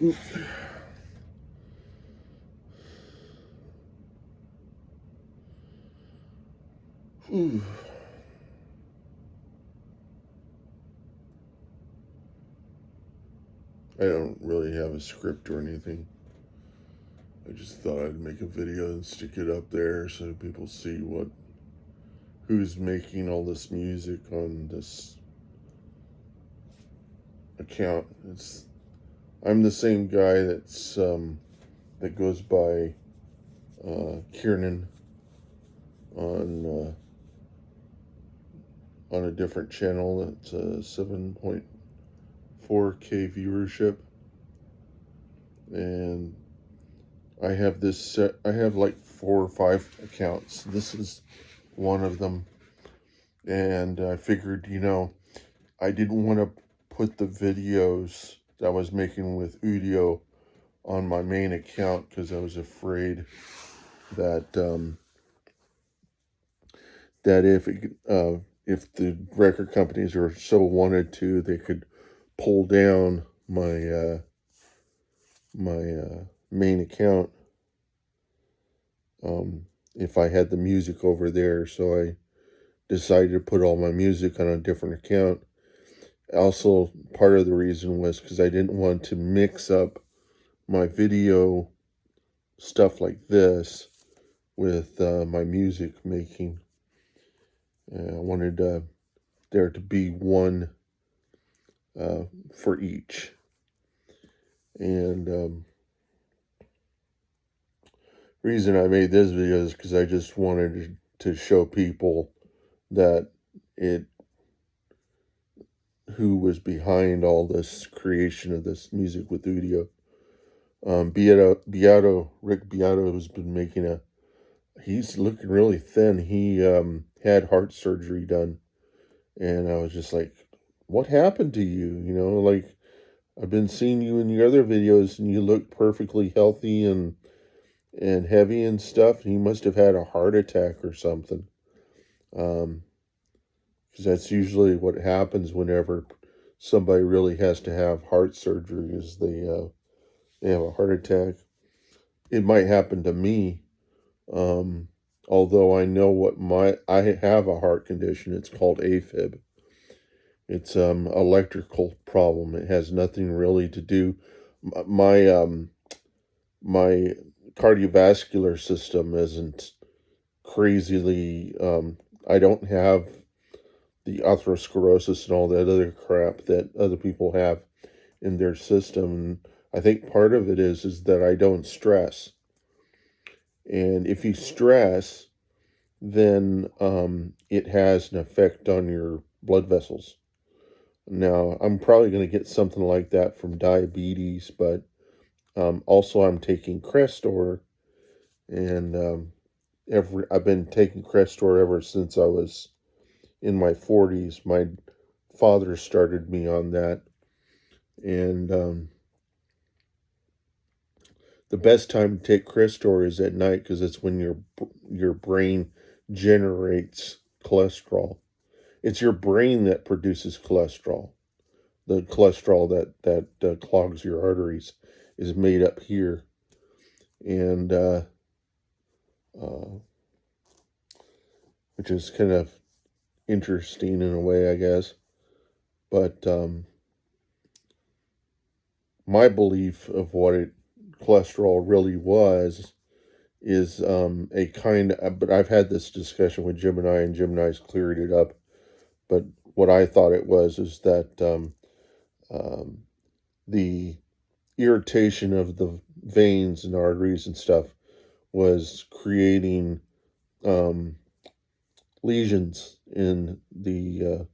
Ooh. I don't really have a script or anything. I just thought I'd make a video and stick it up there so people see who's making all this music on this account. I'm the same guy that goes by Kiernan on a different channel. That's 7.4K viewership, and I have like 4 or 5 accounts. This is one of them, and I figured, I didn't want to put the videos that I was making with Udio on my main account because I was afraid that if the record companies or so wanted to, they could pull down my main account if I had the music over there. So I decided to put all my music on a different account. Also, part of the reason was because I didn't want to mix up my video stuff like this with my music making. I wanted there to be one for each. And reason I made this video is because I just wanted to show people that who was behind all this creation of this music with Udio. Rick Beato has been making he's looking really thin. He had heart surgery done, and I was just like, what happened to you? Like, I've been seeing you in your other videos, and you look perfectly healthy and heavy and stuff. And you must have had a heart attack or something. Because that's usually what happens whenever somebody really has to have heart surgery, is they have a heart attack. It might happen to me, although I know I have a heart condition. It's called AFib. It's electrical problem. It has nothing really to do. My my cardiovascular system isn't crazily. I don't have the atherosclerosis and all that other crap that other people have in their system. I think part of it is that I don't stress. And if you stress, then it has an effect on your blood vessels. Now, I'm probably going to get something like that from diabetes, but also I'm taking Crestor, and I've been taking Crestor ever since I was in my 40s. My father started me on that, and the best time to take Crestor is at night because it's when your brain generates cholesterol. It's your brain that produces cholesterol. The cholesterol that clogs your arteries is made up here, and which is kind of interesting in a way, I guess. But my belief of what cholesterol really was is a kind of, but I've had this discussion with Gemini, and Gemini's cleared it up. But what I thought it was is that the irritation of the veins and arteries and stuff was creating lesions in the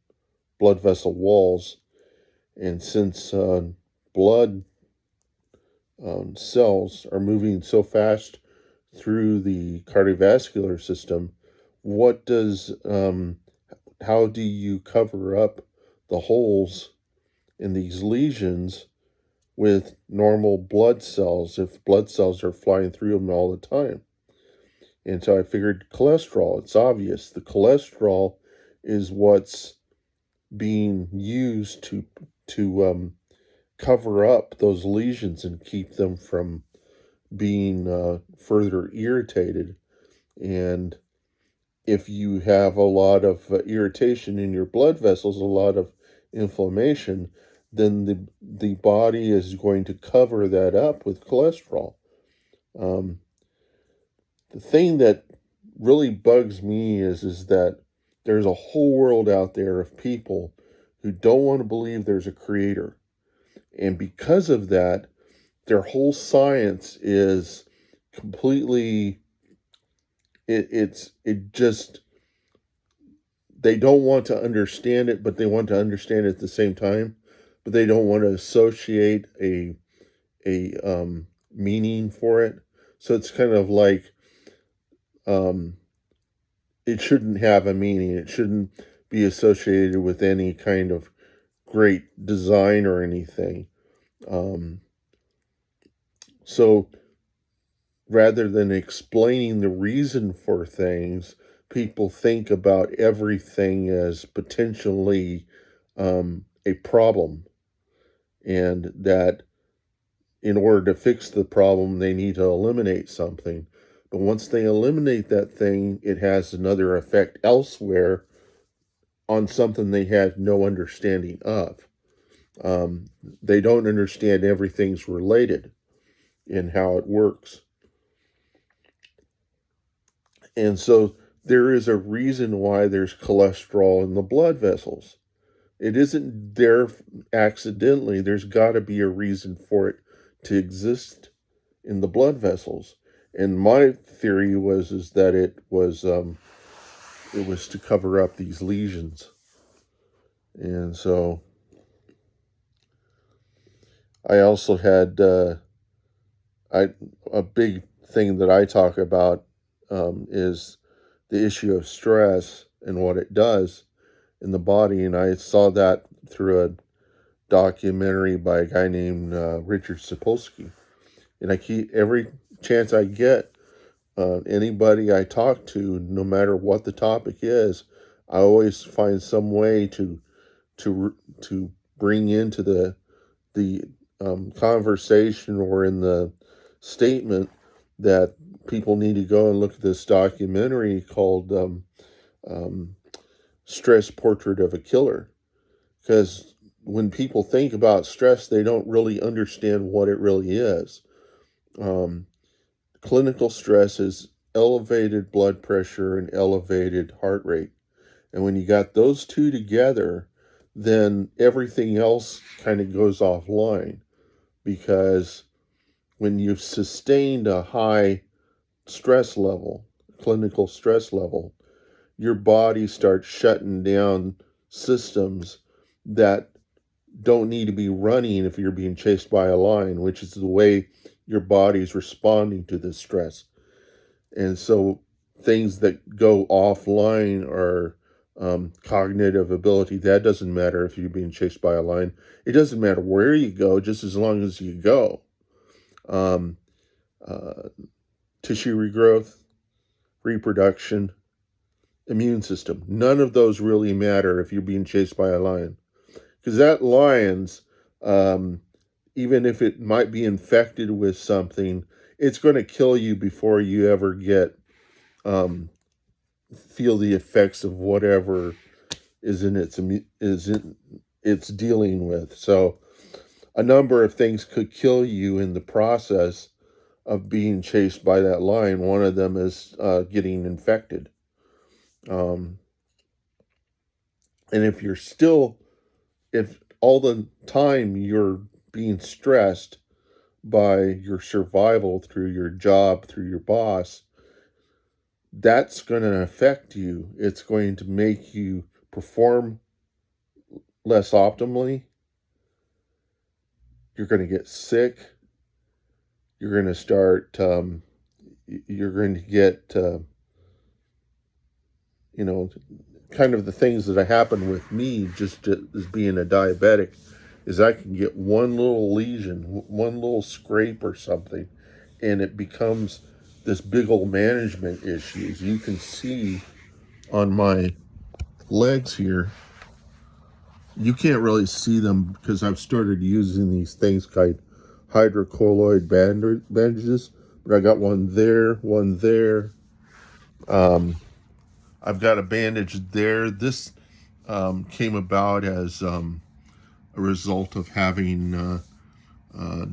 blood vessel walls. And since blood cells are moving so fast through the cardiovascular system, how do you cover up the holes in these lesions with normal blood cells if blood cells are flying through them all the time? And so I figured cholesterol. It's obvious. The cholesterol is what's being used to cover up those lesions and keep them from being further irritated. And if you have a lot of irritation in your blood vessels, a lot of inflammation, then the body is going to cover that up with cholesterol. Um, the thing that really bugs me is that there's a whole world out there of people who don't want to believe there's a creator. And because of that, their whole science is completely it just they don't want to understand it, but they want to understand it at the same time, but they don't want to associate a meaning for it. So it's kind of like um, it shouldn't have a meaning. It shouldn't be associated with any kind of great design or anything. Um, so rather than explaining the reason for things, people think about everything as potentially a problem, and that in order to fix the problem, they need to eliminate something. But once they eliminate that thing, it has another effect elsewhere on something they had no understanding of. They don't understand everything's related in how it works. And so there is a reason why there's cholesterol in the blood vessels. It isn't there accidentally. There's got to be a reason for it to exist in the blood vessels. And my theory is that it was to cover up these lesions. And so I also had a big thing that I talk about is the issue of stress and what it does in the body. And I saw that through a documentary by a guy named Richard Sapolsky. And I keep every chance I get, anybody I talk to, no matter what the topic is, I always find some way to bring into the conversation or in the statement that people need to go and look at this documentary called Stress Portrait of a Killer. Because when people think about stress, they don't really understand what it really is. Um, Clinical stress is elevated blood pressure and elevated heart rate. And when you got those two together, then everything else kind of goes offline, because when you've sustained a high stress level, clinical stress level, your body starts shutting down systems that don't need to be running if you're being chased by a lion, which is the way your body's responding to this stress. And so things that go offline are cognitive ability. That doesn't matter if you're being chased by a lion. It doesn't matter where you go, just as long as you go. Um, uh, Tissue regrowth, reproduction, immune system. None of those really matter if you're being chased by a lion. Because that lion's, even if it might be infected with something, it's going to kill you before you ever get feel the effects of whatever is in it's dealing with. So a number of things could kill you in the process of being chased by that lion. One of them is getting infected. Um, and if all the time you're being stressed by your survival through your job, through your boss, that's going to affect you. It's going to make you perform less optimally. You're going to get sick. You're going to start, you're going to get, kind of the things that happen with me just as being a diabetic is I can get one little lesion, one little scrape or something, and it becomes this big old management issue. As you can see on my legs here, You can't really see them because I've started using these things called hydrocolloid bandages. But I got one there, one there. I've got a bandage there. This came about as a result of having uh,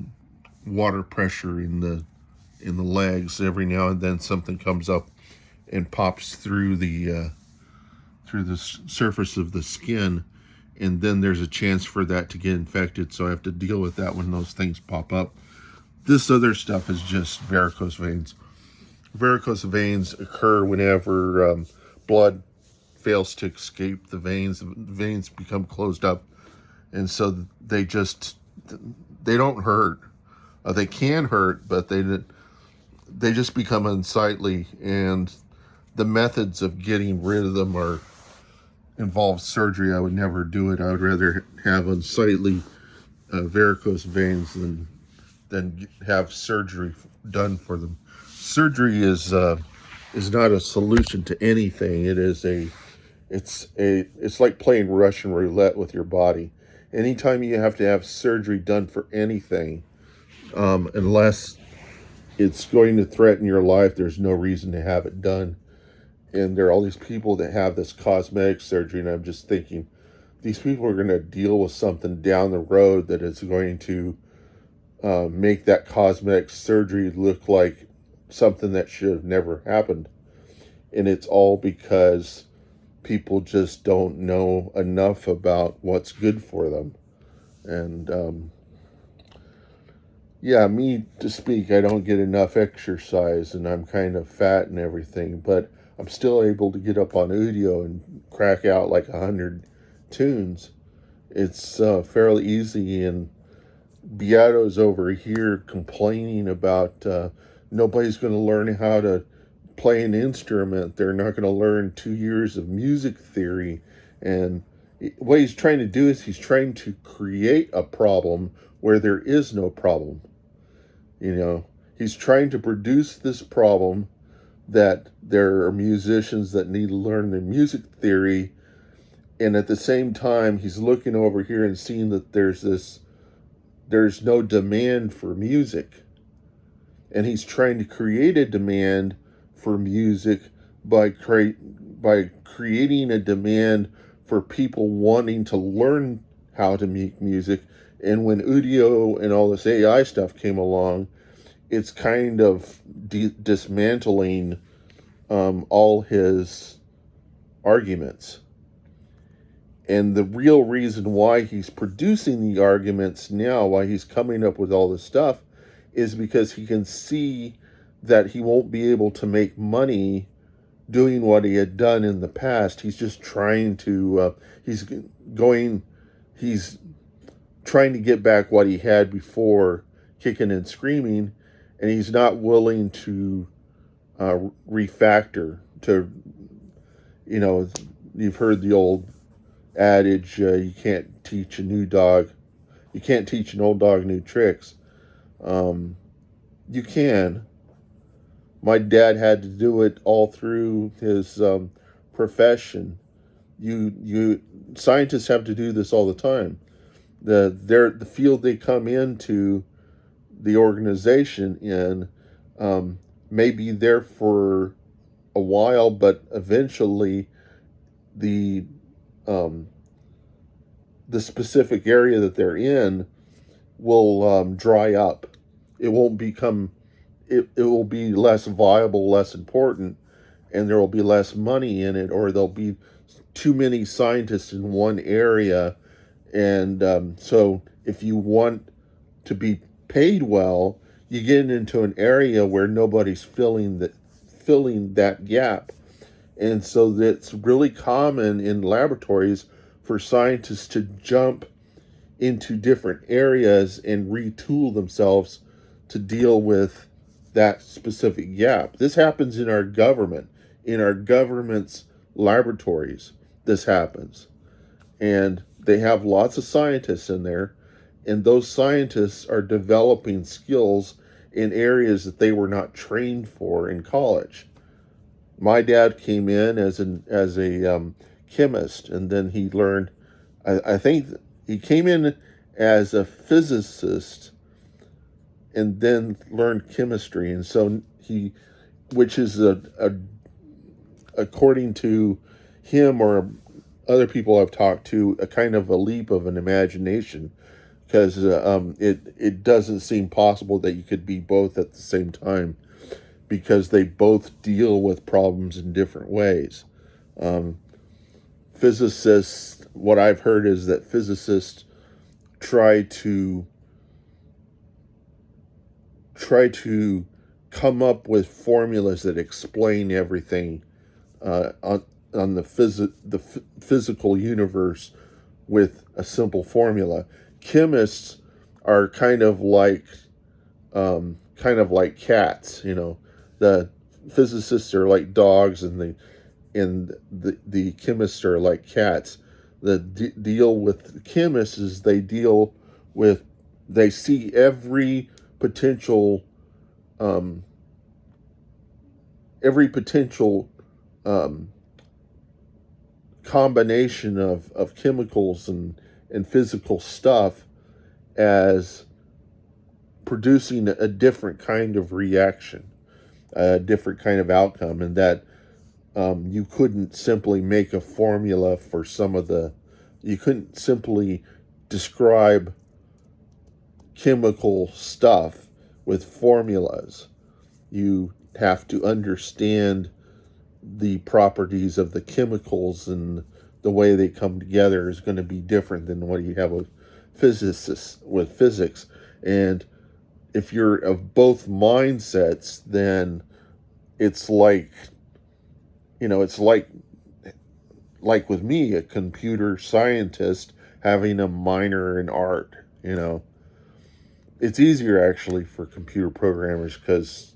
water pressure in the legs. Every now and then something comes up and pops through the surface of the skin, and then there's a chance for that to get infected. So I have to deal with that when those things pop up. This other stuff is just varicose veins. Varicose veins occur whenever blood fails to escape the veins. The veins become closed up, and so they don't hurt. They can hurt, but they just become unsightly, and the methods of getting rid of them involve surgery. I would never do it. I would rather have unsightly varicose veins than have surgery done for them. Surgery is not a solution to anything. It's like playing Russian roulette with your body. Anytime you have to have surgery done for anything, unless it's going to threaten your life, there's no reason to have it done. And there are all these people that have this cosmetic surgery, and I'm just thinking, these people are going to deal with something down the road that is going to make that cosmetic surgery look like something that should have never happened. And it's all because people just don't know enough about what's good for them. And yeah, me to speak, I don't get enough exercise, and I'm kind of fat and everything, but I'm still able to get up on Udio and crack out like 100 tunes. It's fairly easy, and Beato's over here complaining about nobody's going to learn how to play an instrument. They're not going to learn 2 years of music theory. And what he's trying to do is he's trying to create a problem where there is no problem. You know, he's trying to produce this problem that there are musicians that need to learn their music theory, and at the same time he's looking over here and seeing that there's no demand for music, and he's trying to create a demand for music by creating a demand for people wanting to learn how to make music. And when Udio and all this AI stuff came along, it's kind of dismantling all his arguments. And the real reason why he's producing the arguments now, why he's coming up with all this stuff, is because he can see that he won't be able to make money doing what he had done in the past. He's just trying to, he's trying to get back what he had before, kicking and screaming, and he's not willing to refactor. You know, you've heard the old adage, you can't teach an old dog new tricks. You can. My dad had to do it all through his profession. Scientists have to do this all the time. The field they come into the organization in may be there for a while, but eventually the specific area that they're in will dry up. It won't become. It will be less viable, less important, and there will be less money in it, or there'll be too many scientists in one area. And so if you want to be paid well, you get into an area where nobody's filling that gap. And so that's really common in laboratories for scientists to jump into different areas and retool themselves to deal with that specific gap. This happens in our government. In our government's laboratories, this happens. And they have lots of scientists in there, and those scientists are developing skills in areas that they were not trained for in college. My dad came in as a chemist, and then he learned I think he came in as a physicist and then learned chemistry, and so he, which is a according to him or other people I've talked to, a kind of a leap of an imagination, because it doesn't seem possible that you could be both at the same time, because they both deal with problems in different ways. Um, Physicists, what I've heard is that physicists try to try to come up with formulas that explain everything on the physical universe with a simple formula. Chemists are kind of like cats. You know, the physicists are like dogs, and the chemists are like cats. The deal with chemists is they deal with, they see potential um, every potential um, combination of chemicals and physical stuff as producing a different kind of reaction, a different kind of outcome, and that you couldn't simply make a formula for you couldn't simply describe chemical stuff with formulas. You have to understand the properties of the chemicals, and the way they come together is going to be different than what you have with physicists with physics. And if you're of both mindsets, then it's like, it's like with me, a computer scientist having a minor in art. It's easier actually for computer programmers, because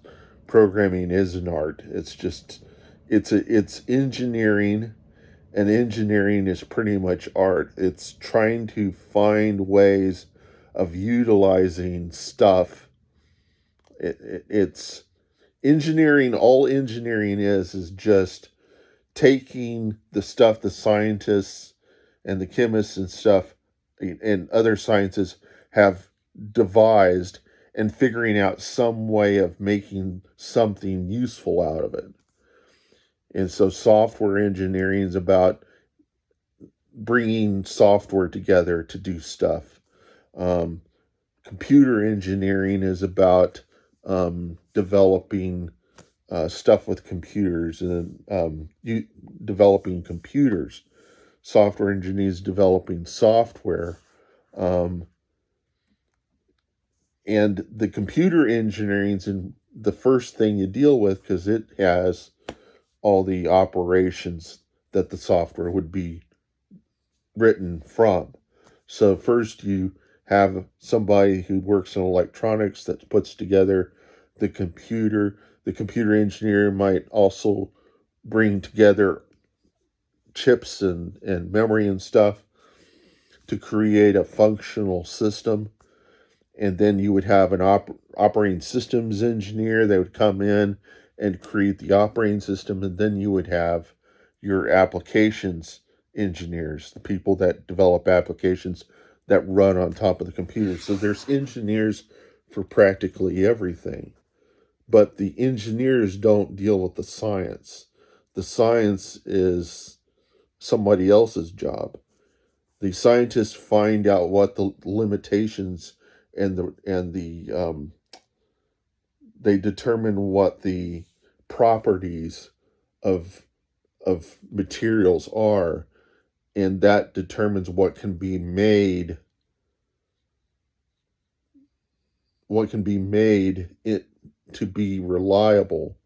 programming is an art. It's engineering, and engineering is pretty much art. It's trying to find ways of utilizing stuff. It's engineering. All engineering is just taking the stuff the scientists and the chemists and stuff and other sciences have devised, and figuring out some way of making something useful out of it. And so software engineering is about bringing software together to do stuff. Um, Computer engineering is about developing stuff with computers, and developing computers. Software engineers developing software. Um, and the computer engineering is the first thing you deal with, because it has all the operations that the software would be written from. So first you have somebody who works in electronics that puts together the computer. The computer engineer might also bring together chips and memory and stuff to create a functional system. And then you would have an operating systems engineer that would come in and create the operating system. And then you would have your applications engineers, the people that develop applications that run on top of the computer. So there's engineers for practically everything. But the engineers don't deal with the science. The science is somebody else's job. The scientists find out what the limitations and the they determine what the properties of materials are, and that determines what can be made it to be reliable.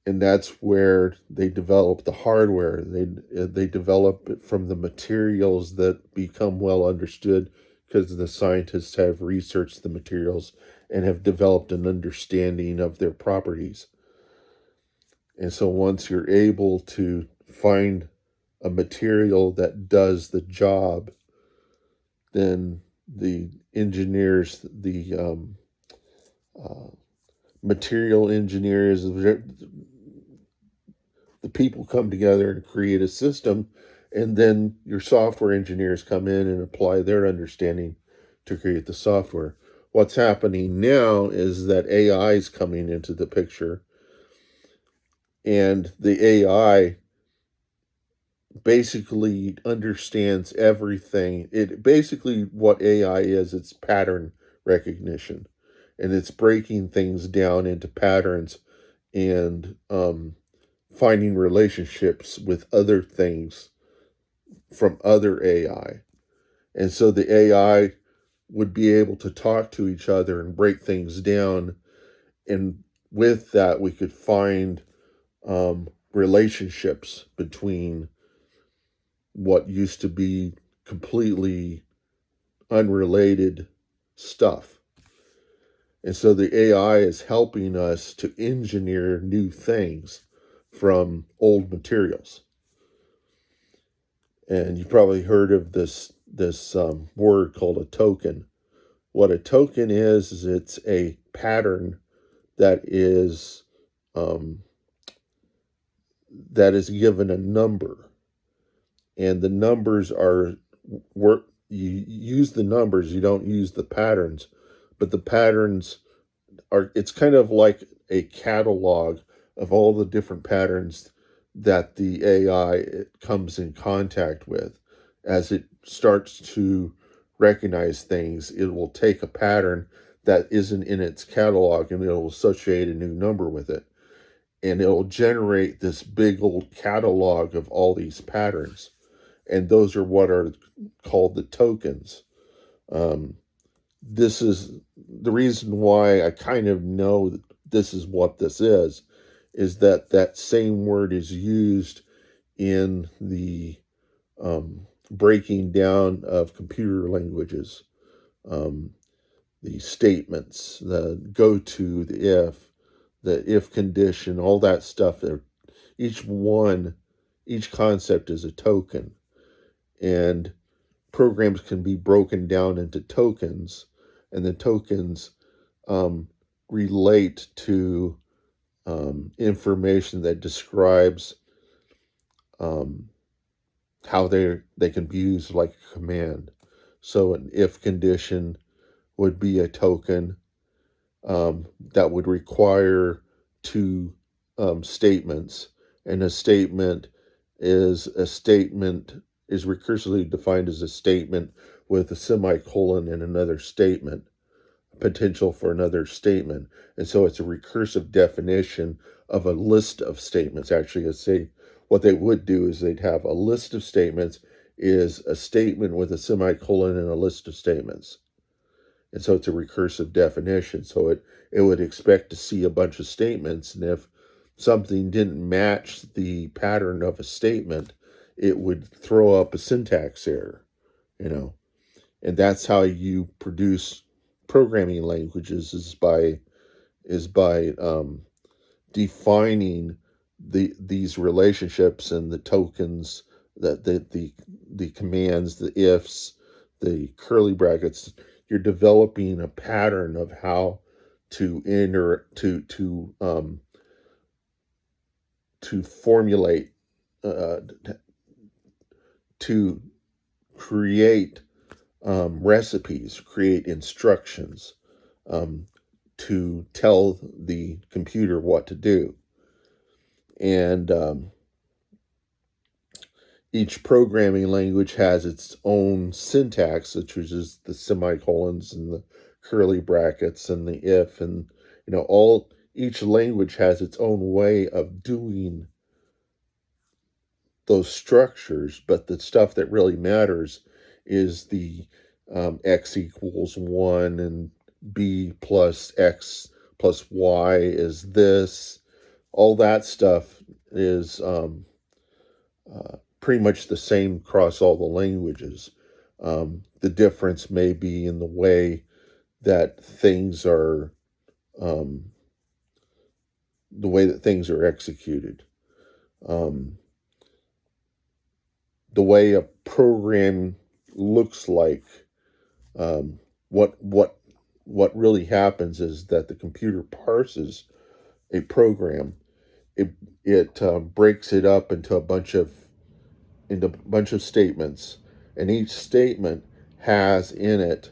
And that's where they develop the hardware. They develop it from the materials that become well understood, because the scientists have researched the materials and have developed an understanding of their properties. And so once you're able to find a material that does the job, then the engineers, the uh, material engineers, the people come together and create a system, And then your software engineers come in and apply their understanding to create the software. What's happening now is that AI is coming into the picture, and the AI basically understands everything. It basically, what AI is, it's pattern recognition, and it's breaking things down into patterns and finding relationships with other things from other AI. And so the AI would be able to talk to each other and break things down. And with that, we could find relationships between what used to be completely unrelated stuff. And so the AI is helping us to engineer new things from old materials. And you've probably heard of this word called a token. What a token is it's a pattern that is um, that is given a number, and the numbers are work. You use the numbers, you don't use the patterns, but the patterns are. It's kind of like a catalog of all the different patterns that the AI comes in contact with. As it starts to recognize things, it will take a pattern that isn't in its catalog and it'll associate a new number with it. And it'll generate this big old catalog of all these patterns. And those are what are called the tokens. Um, this is the reason why I kind of know that this is what this is that that same word is used in the breaking down of computer languages, um, the statements, the go to, the if condition, all that stuff. Each one, each concept is a token, and programs can be broken down into tokens, and the tokens um, relate to information that describes um, how they can be used like a command. So an if condition would be a token that would require two statements, and a statement is recursively defined as a statement with a semicolon and another statement, potential for another statement. And so it's a recursive definition of a list of statements. Actually, what they would do is they'd have a list of statements is a statement with a semicolon and a list of statements. And so it's a recursive definition. So it would expect to see a bunch of statements. And if something didn't match the pattern of a statement, it would throw up a syntax error, you know. And that's how you produce programming languages is by defining these relationships and the tokens, that the commands, the ifs, the curly brackets. You're developing a pattern of how to enter to formulate, uh, to create recipes, create instructions, um, to tell the computer what to do. And each programming language has its own syntax, which is the semicolons and the curly brackets and the if, and all each language has its own way of doing those structures. But the stuff that really matters is the x equals 1 and b plus x plus y is this. All that stuff is pretty much the same across all the languages. The difference may be in the way that things are, um, the way that things are executed. Um, the way a program looks like, um, what really happens is that the computer parses a program. It breaks it up into a bunch of into a bunch of statements, and each statement has in it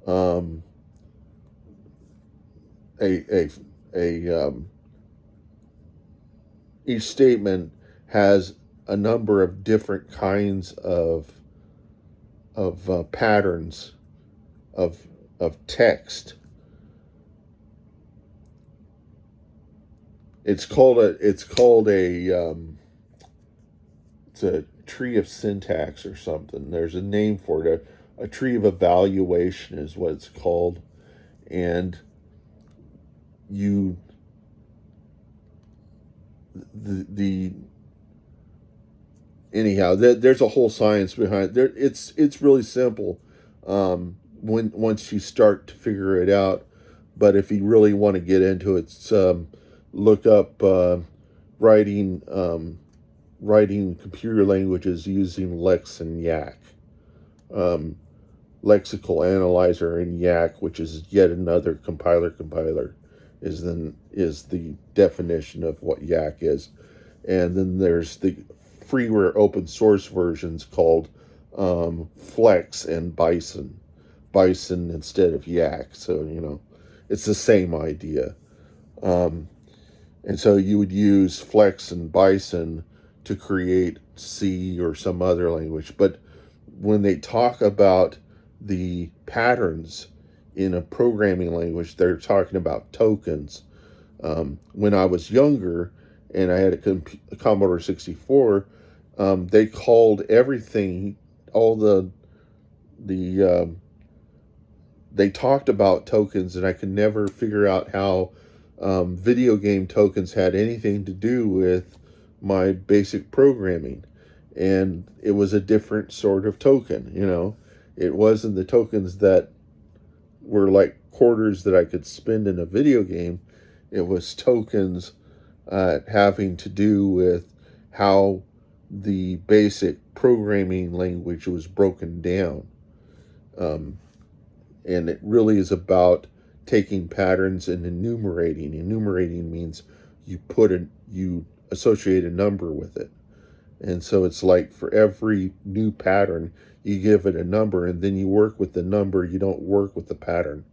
um, a each statement has a number of different kinds of patterns of text. It's called it's a tree of syntax or something. There's a name for it. A tree of evaluation is what it's called, and you the anyhow, there's a whole science behind there. It's really simple when once you start to figure it out. But if you really want to get into it, look up writing writing computer languages using Lex and Yak, lexical analyzer, and Yak, which is yet another compiler, is the definition of what Yak is. And then there's the freeware open source versions called Flex and Bison instead of Yak. So it's the same idea. And so you would use Flex and Bison to create C or some other language. But when they talk about the patterns in a programming language, they're talking about tokens. When I was younger and I had a Commodore 64, they called everything, they talked about tokens, and I could never figure out how video game tokens had anything to do with my basic programming. And it was a different sort of token, It wasn't the tokens that were like quarters that I could spend in a video game. It was tokens having to do with how the basic programming language was broken down. And it really is about taking patterns and enumerating. Enumerating means you associate a number with it. And so it's like for every new pattern, you give it a number, and then you work with the number. You don't work with the pattern.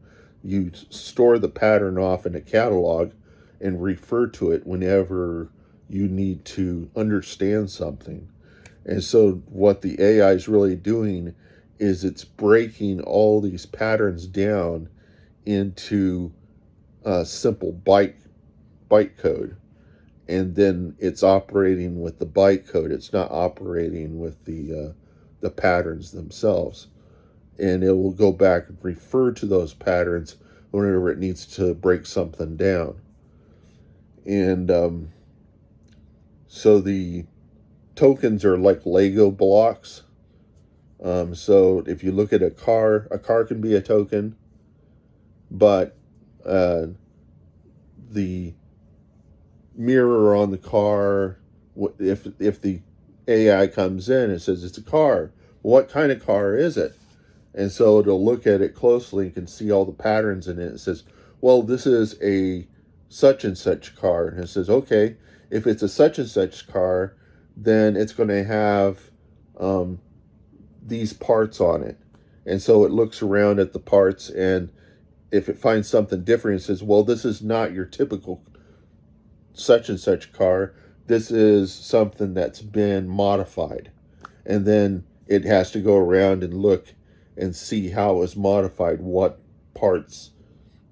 You store the pattern off in a catalog and refer to it whenever you need to understand something. And so what the AI is really doing is it's breaking all these patterns down into simple byte code. And then it's operating with the byte code. It's not operating with the patterns themselves. And it will go back and refer to those patterns whenever it needs to break something down. And so the tokens are like Lego blocks. So if you look at a car can be a token, but the mirror on the car, if the AI comes in and says it's a car, what kind of car is it? And so it'll look at it closely and can see all the patterns in it. It says, well, this is a such and such car. And it says, okay, if it's a such and such car, then it's going to have these parts on it. And so it looks around at the parts, and if it finds something different, it says, well, this is not your typical such and such car. This is something that's been modified. And then it has to go around and look and see how it was modified, what parts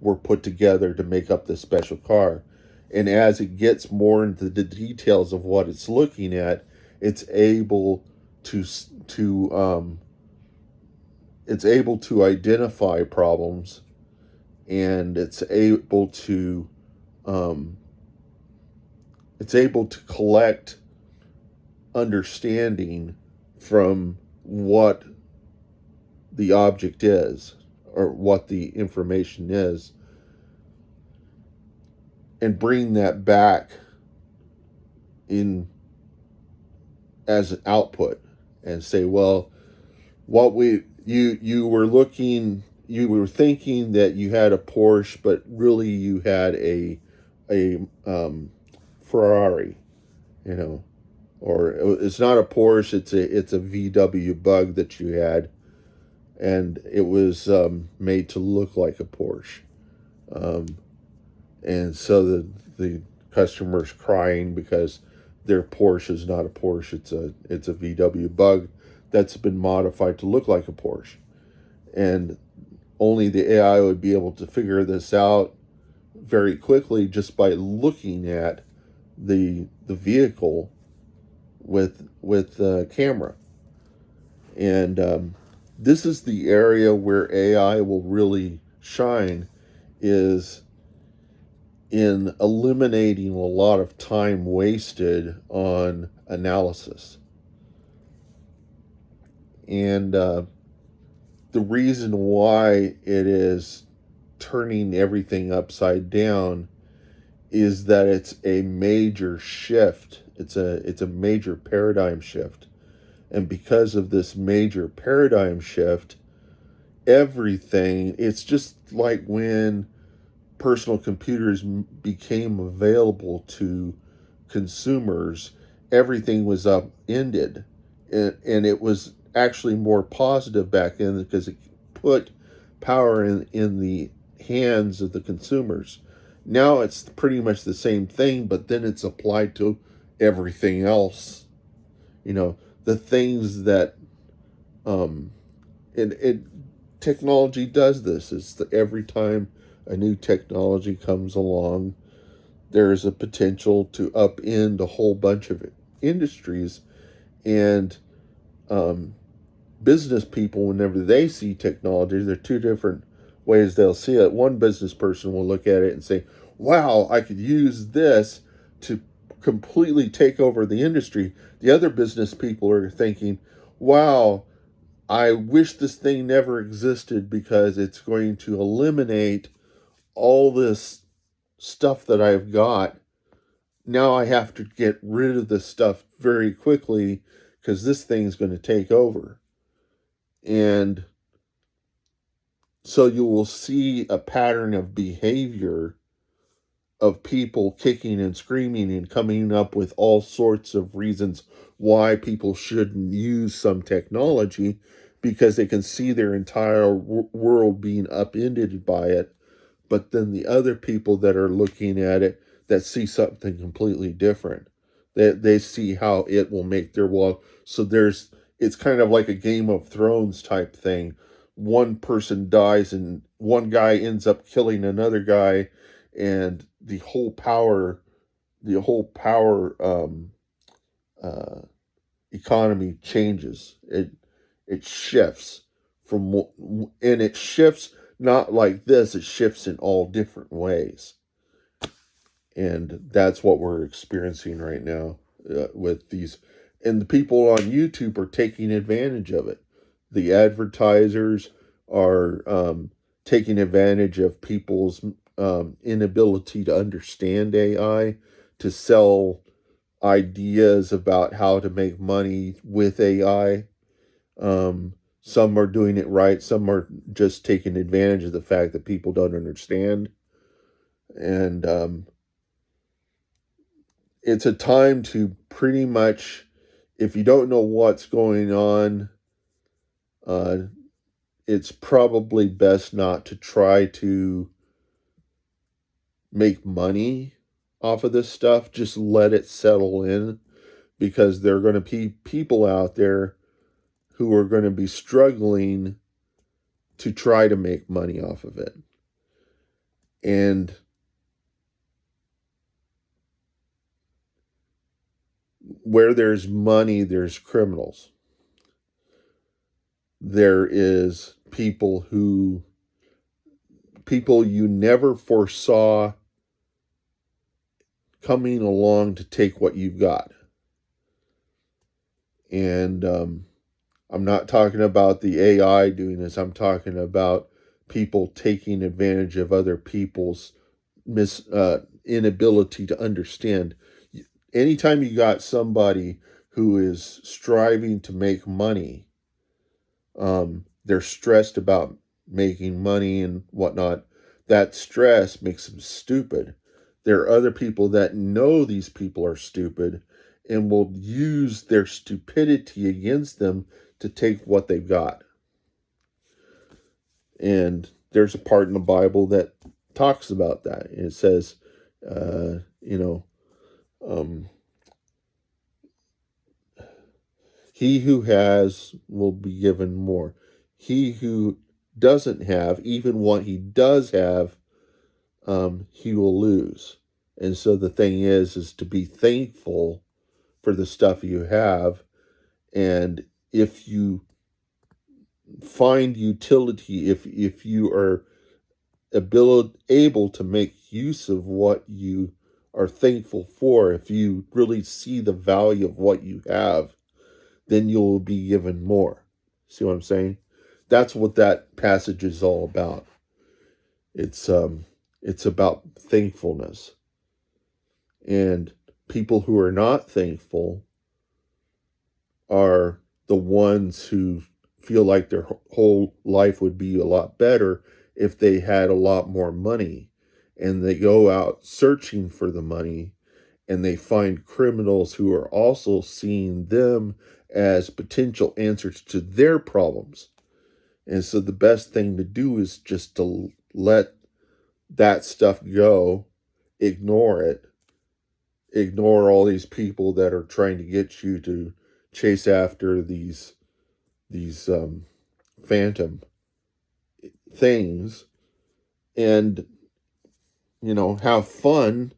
were put together to make up this special car. And as it gets more into the details of what it's looking at, it's able to identify problems, and it's able to collect understanding from what the object is or what the information is, and bring that back in as an output and say, well, you were thinking that you had a Porsche, but really you had a Ferrari, or it's not a Porsche. It's a VW Bug that you had, and it was made to look like a Porsche. Um, and so the customer's crying because their Porsche is not a Porsche. It's a VW Bug that's been modified to look like a Porsche, and only the AI would be able to figure this out very quickly just by looking at the vehicle with the camera. And this is the area where AI will really shine, is in eliminating a lot of time wasted on analysis. And the reason why it is turning everything upside down is that it's a major shift. It's a major paradigm shift. And because of this major paradigm shift, everything, it's just like when personal computers became available to consumers, everything was upended. And it was actually more positive back then because it put power in the hands of the consumers. Now it's pretty much the same thing, but then it's applied to everything else. You know, the things that um, it technology does this. It's every time a new technology comes along, there is a potential to upend a whole bunch of industries. And um, business people, whenever they see technology, there are two different ways they'll see it. One business person will look at it and say, wow, I could use this to completely take over the industry. The other business people are thinking, wow, I wish this thing never existed because it's going to eliminate all this stuff that I've got. Now I have to get rid of this stuff very quickly because this thing's going to take over. And so you will see a pattern of behavior of people kicking and screaming and coming up with all sorts of reasons why people shouldn't use some technology, because they can see their entire world being upended by it. But then the other people that are looking at it that see something completely different, they see how it will make their world. So it's kind of like a Game of Thrones type thing. One person dies and one guy ends up killing another guy, and the whole power uh, economy changes. It shifts and it shifts not like this. It shifts in all different ways, and that's what we're experiencing right now with these. And the people on YouTube are taking advantage of it. The advertisers are taking advantage of people's inability to understand AI to sell ideas about how to make money with AI. Some are doing it right. Some are just taking advantage of the fact that people don't understand. And it's a time to pretty much, if you don't know what's going on, uh, it's probably best not to try to make money off of this stuff. Just let it settle in, because there are going to be people out there who are going to be struggling to try to make money off of it. And where there's money, there's criminals. There is people you never foresaw coming along to take what you've got. And I'm not talking about the AI doing this. I'm talking about people taking advantage of other people's inability to understand. Anytime you got somebody who is striving to make money, they're stressed about making money and whatnot. That stress makes them stupid. There are other people that know these people are stupid, and will use their stupidity against them to take what they've got. And there's a part in the Bible that talks about that. And it says, you know, he who has will be given more. He who doesn't have, even what he does have, he will lose. And so the thing is to be thankful for the stuff you have. And if you find utility, if you are able to make use of what you are thankful for, if you really see the value of what you have, then you'll be given more. See what I'm saying? That's what that passage is all about. It's about thankfulness. And people who are not thankful are the ones who feel like their whole life would be a lot better if they had a lot more money. And they go out searching for the money, and they find criminals who are also seeing them as potential answers to their problems. And so the best thing to do is just to let that stuff go, ignore it, ignore all these people that are trying to get you to chase after these phantom things, and have fun.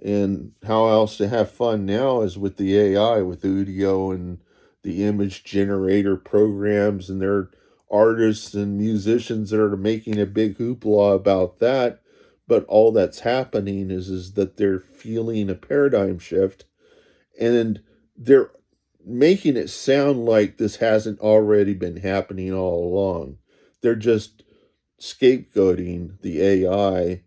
And how else to have fun now is with the AI, with Udio and the image generator programs, and there are artists and musicians that are making a big hoopla about that. But all that's happening is that they're feeling a paradigm shift, and they're making it sound like this hasn't already been happening all along. They're just scapegoating the AI.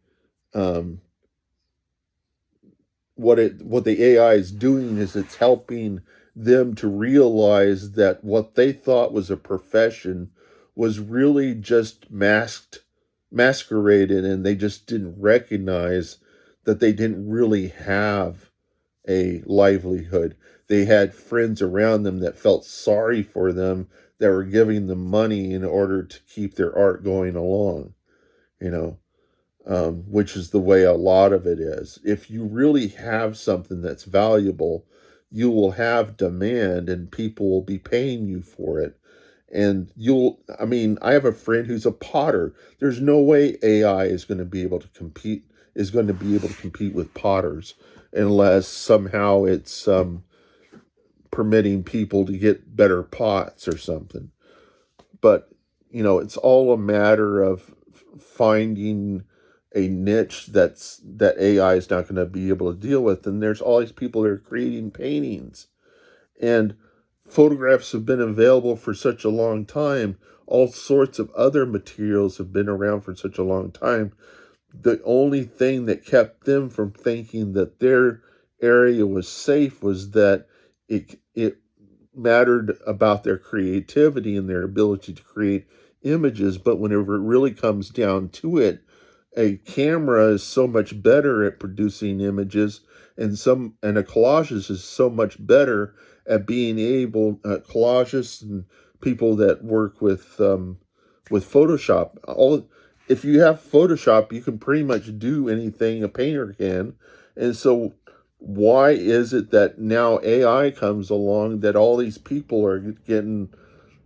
What the AI is doing is it's helping them to realize that what they thought was a profession was really just masqueraded, and they just didn't recognize that they didn't really have a livelihood. They had friends around them that felt sorry for them, that were giving them money in order to keep their art going along, which is the way a lot of it is. If you really have something that's valuable, you will have demand, and people will be paying you for it. And I have a friend who's a potter. There's no way AI is going to be able to compete with potters, unless somehow it's permitting people to get better pots or something. But it's all a matter of finding a niche that AI is not going to be able to deal with. And there's all these people that are creating paintings, and photographs have been available for such a long time. All sorts of other materials have been around for such a long time. The only thing that kept them from thinking that their area was safe was that it mattered about their creativity and their ability to create images. But whenever it really comes down to it, a camera is so much better at producing images, and a collages is so much better at being able collages and people that work with Photoshop. If you have Photoshop, you can pretty much do anything a painter can. And so why is it that now AI comes along that all these people are getting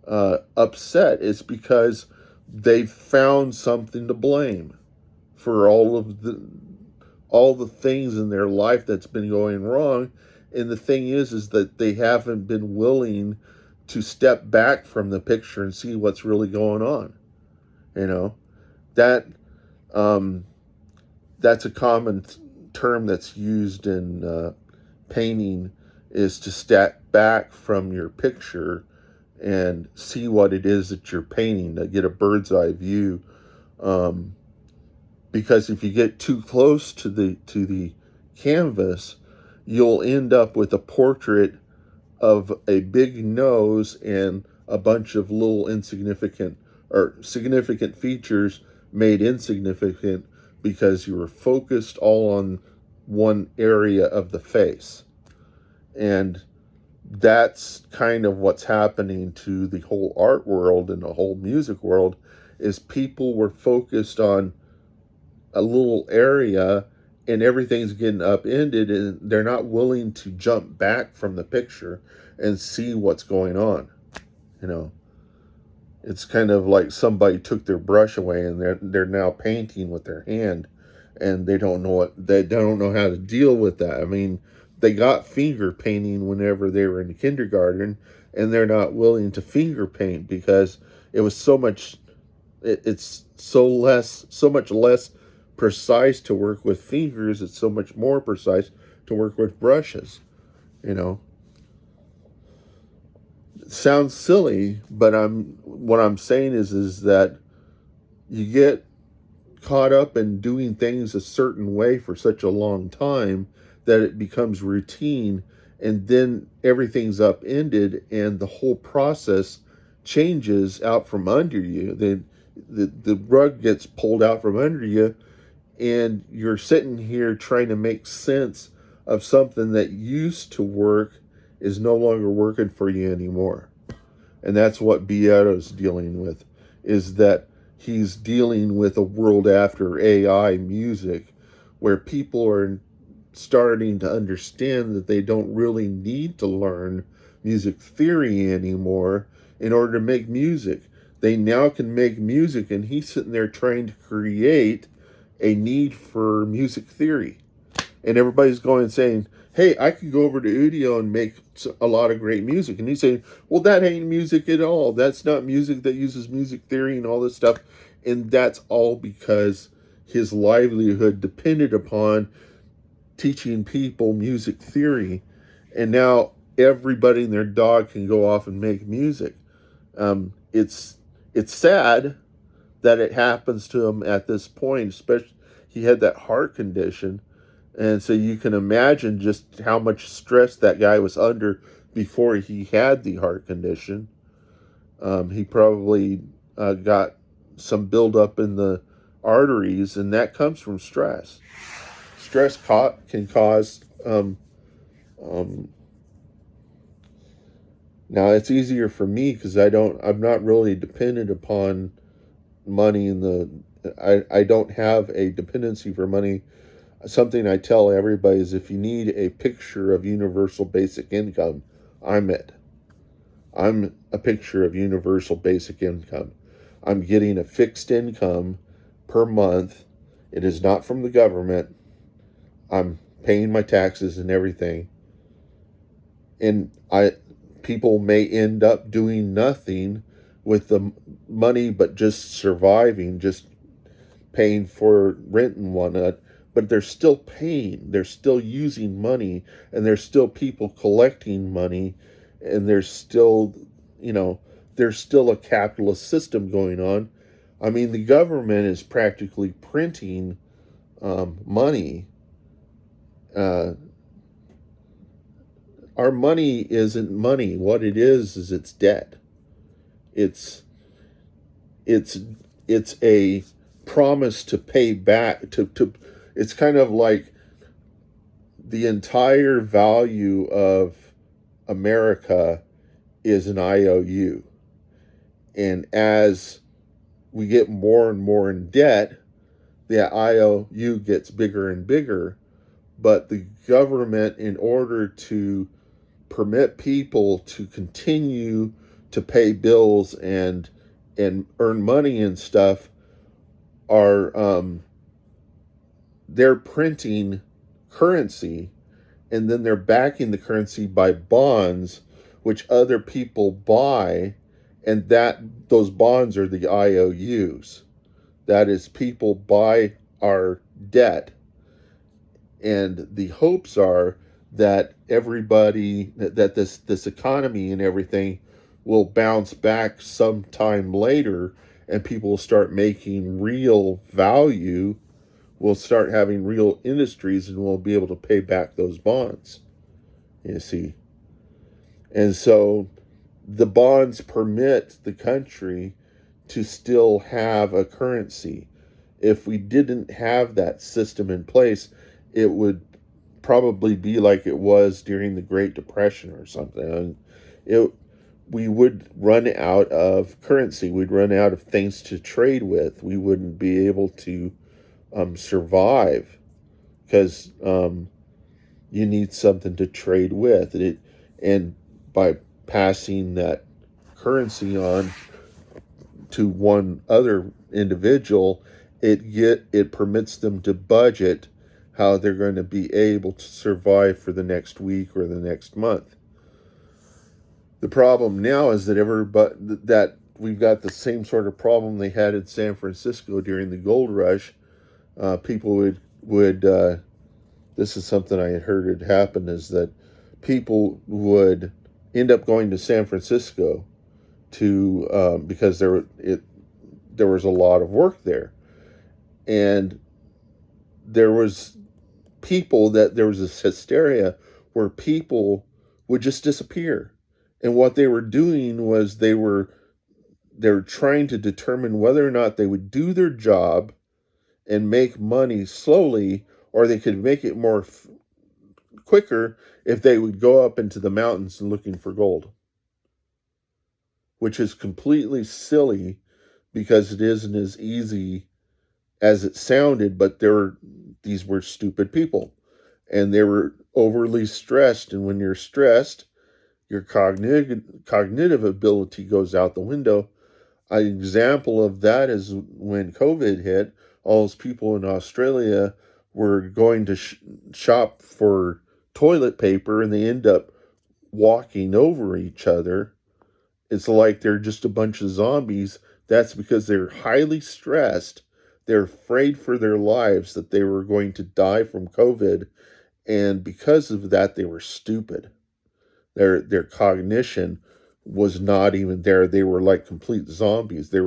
upset? It's because they've found something to blame for all the things in their life that's been going wrong. And the thing is that they haven't been willing to step back from the picture and see what's really going on. That that's a common term that's used in painting, is to step back from your picture and see what it is that you're painting, to get a bird's eye view. Because if you get too close to the canvas, you'll end up with a portrait of a big nose and a bunch of little insignificant or significant features made insignificant because you were focused all on one area of the face. And that's kind of what's happening to the whole art world and the whole music world, is people were focused on a little area and everything's getting upended, and they're not willing to jump back from the picture and see what's going on. You know, it's kind of like somebody took their brush away and they're now painting with their hand, and they don't know how to deal with that. I mean, they got finger painting whenever they were in kindergarten, and they're not willing to finger paint because it was so much. It's so much less precise to work with fingers. It's so much more precise to work with brushes. You know, sounds silly, but what I'm saying is that you get caught up in doing things a certain way for such a long time that it becomes routine, and then everything's upended and the whole process changes out from under you. The rug gets pulled out from under you, and you're sitting here trying to make sense of something that used to work is no longer working for you anymore. And that's what Beato's dealing with, is that he's dealing with a world after AI music where people are starting to understand that they don't really need to learn music theory anymore in order to make music. They now can make music, and he's sitting there trying to create a need for music theory. And everybody's going and saying, hey, I could go over to Udio and make a lot of great music. And he's saying, well, that ain't music at all. That's not music that uses music theory and all this stuff. And that's all because his livelihood depended upon teaching people music theory. And now everybody and their dog can go off and make music. It's sad that it happens to him at this point, especially he had that heart condition. And so you can imagine just how much stress that guy was under before he had the heart condition. He probably got some buildup in the arteries, and that comes from stress. Stress can cause. Um, Now it's easier for me because I'm not really dependent upon money in the. I don't have a dependency for money. Something I tell everybody is, if you need a picture of universal basic income, I'm it. I'm a picture of universal basic income. I'm getting a fixed income per month. It is not from the government. I'm paying my taxes and everything. And people may end up doing nothing with the money but just surviving, just paying for rent and whatnot. But they're still paying, they're still using money, and there's still people collecting money, and you know, there's still a capitalist system going on. I mean, the government is practically printing money. Uh, our money isn't money. What it is it's debt. It's it's it's a promise to pay back to it's kind of like the entire value of America is an IOU. And as we get more and more in debt, the IOU gets bigger and bigger. But the government, in order to permit people to continue to pay bills and earn money and stuff, are they're printing currency, and then they're backing the currency by bonds which other people buy, and that those bonds are the IOUs. That is, people buy our debt, and the hopes are that everybody that this economy and everything will bounce back sometime later, and people will start making real value. We'll start having real industries, and we'll be able to pay back those bonds, you see. And so the bonds permit the country to still have a currency. If we didn't have that system in place, it would probably be like it was during the Great Depression or something. And it we would run out of currency. We'd run out of things to trade with. We wouldn't be able to survive because you need something to trade with. And by passing that currency on to one other individual, it permits them to budget how they're going to be able to survive for the next week or the next month. The problem now is that we've got the same sort of problem they had in San Francisco during the gold rush. People would this is something I had heard had happened, is that people would end up going to San Francisco to because there was a lot of work there, and there was there was this hysteria where people would just disappear, and what they were doing was they were trying to determine whether or not they would do their job and make money slowly, or they could make it more quicker if they would go up into the mountains and looking for gold, which is completely silly because it isn't as easy as it sounded. But these were stupid people, and they were overly stressed. And when you're stressed, your cognitive ability goes out the window. An example of that is when COVID hit, all those people in Australia were going to shop for toilet paper, and they end up walking over each other. It's like they're just a bunch of zombies. That's because they're highly stressed. They're afraid for their lives that they were going to die from COVID. And because of that, they were stupid. Their cognition was not even there. They were like complete zombies. They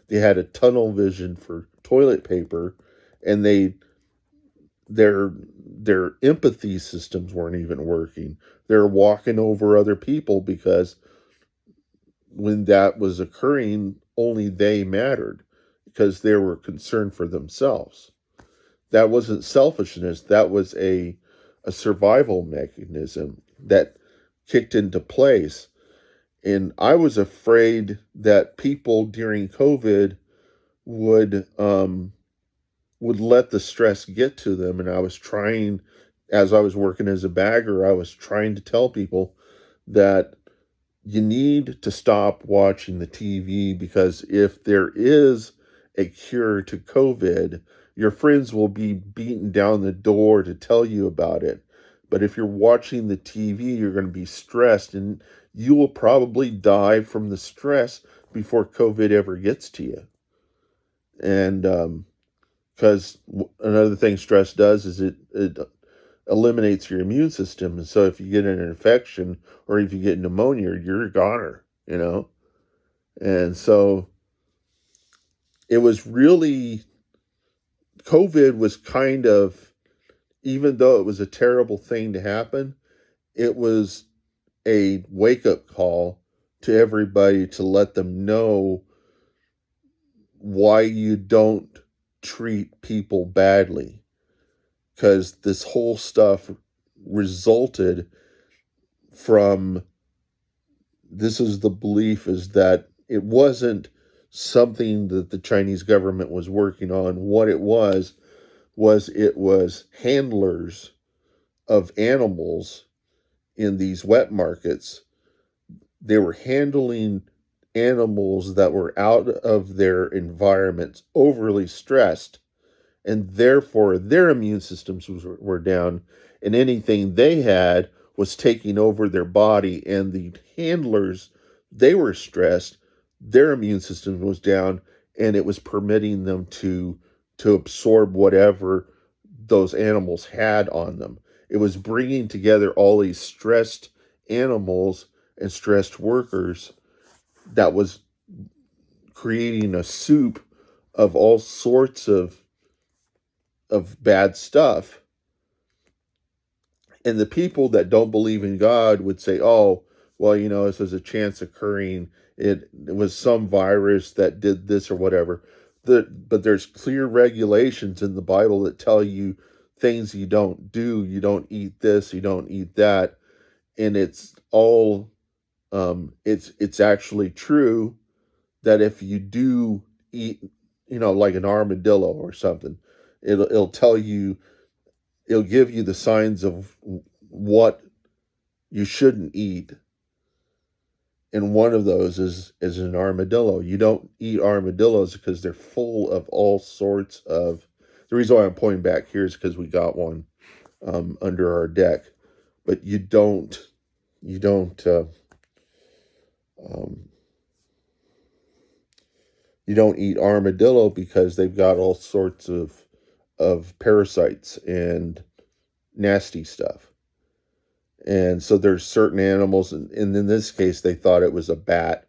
had a tunnel vision for toilet paper, and their empathy systems weren't even working. They're walking over other people because when that was occurring, only they mattered because they were concerned for themselves. That wasn't selfishness. That was a survival mechanism that kicked into place. And I was afraid that people during COVID would let the stress get to them. And as I was working as a bagger, I was trying to tell people that you need to stop watching the TV, because if there is a cure to COVID, your friends will be beating down the door to tell you about it. But if you're watching the TV, you're going to be stressed, and you will probably die from the stress before COVID ever gets to you. And because another thing stress does is it eliminates your immune system. And so if you get an infection or if you get pneumonia, you're a goner, And so it was really, COVID was kind of, even though it was a terrible thing to happen, it was a wake-up call to everybody to let them know why you don't treat people badly. Because this whole stuff resulted from, this is the belief, is that it wasn't something that the Chinese government was working on. What it was handlers of animals in these wet markets. They were handling animals that were out of their environments, overly stressed, and therefore their immune systems were down, and anything they had was taking over their body. And the handlers, they were stressed, their immune system was down, and it was permitting them to absorb whatever those animals had on them. It was bringing together all these stressed animals and stressed workers that was creating a soup of all sorts of bad stuff. And the people that don't believe in God would say, oh, well, this is a chance occurring. It was some virus that did this or whatever. But there's clear regulations in the Bible that tell you things you don't do. You don't eat this, you don't eat that. And it's all, it's actually true that if you do eat, like an armadillo or something, it'll tell you, it'll give you the signs of what you shouldn't eat, and one of those is an armadillo. You don't eat armadillos because they're full of all sorts of. The reason why I'm pointing back here is because we got one under our deck, but you don't um, you don't eat armadillo because they've got all sorts of parasites and nasty stuff. And so there's certain animals, and in this case, they thought it was a bat.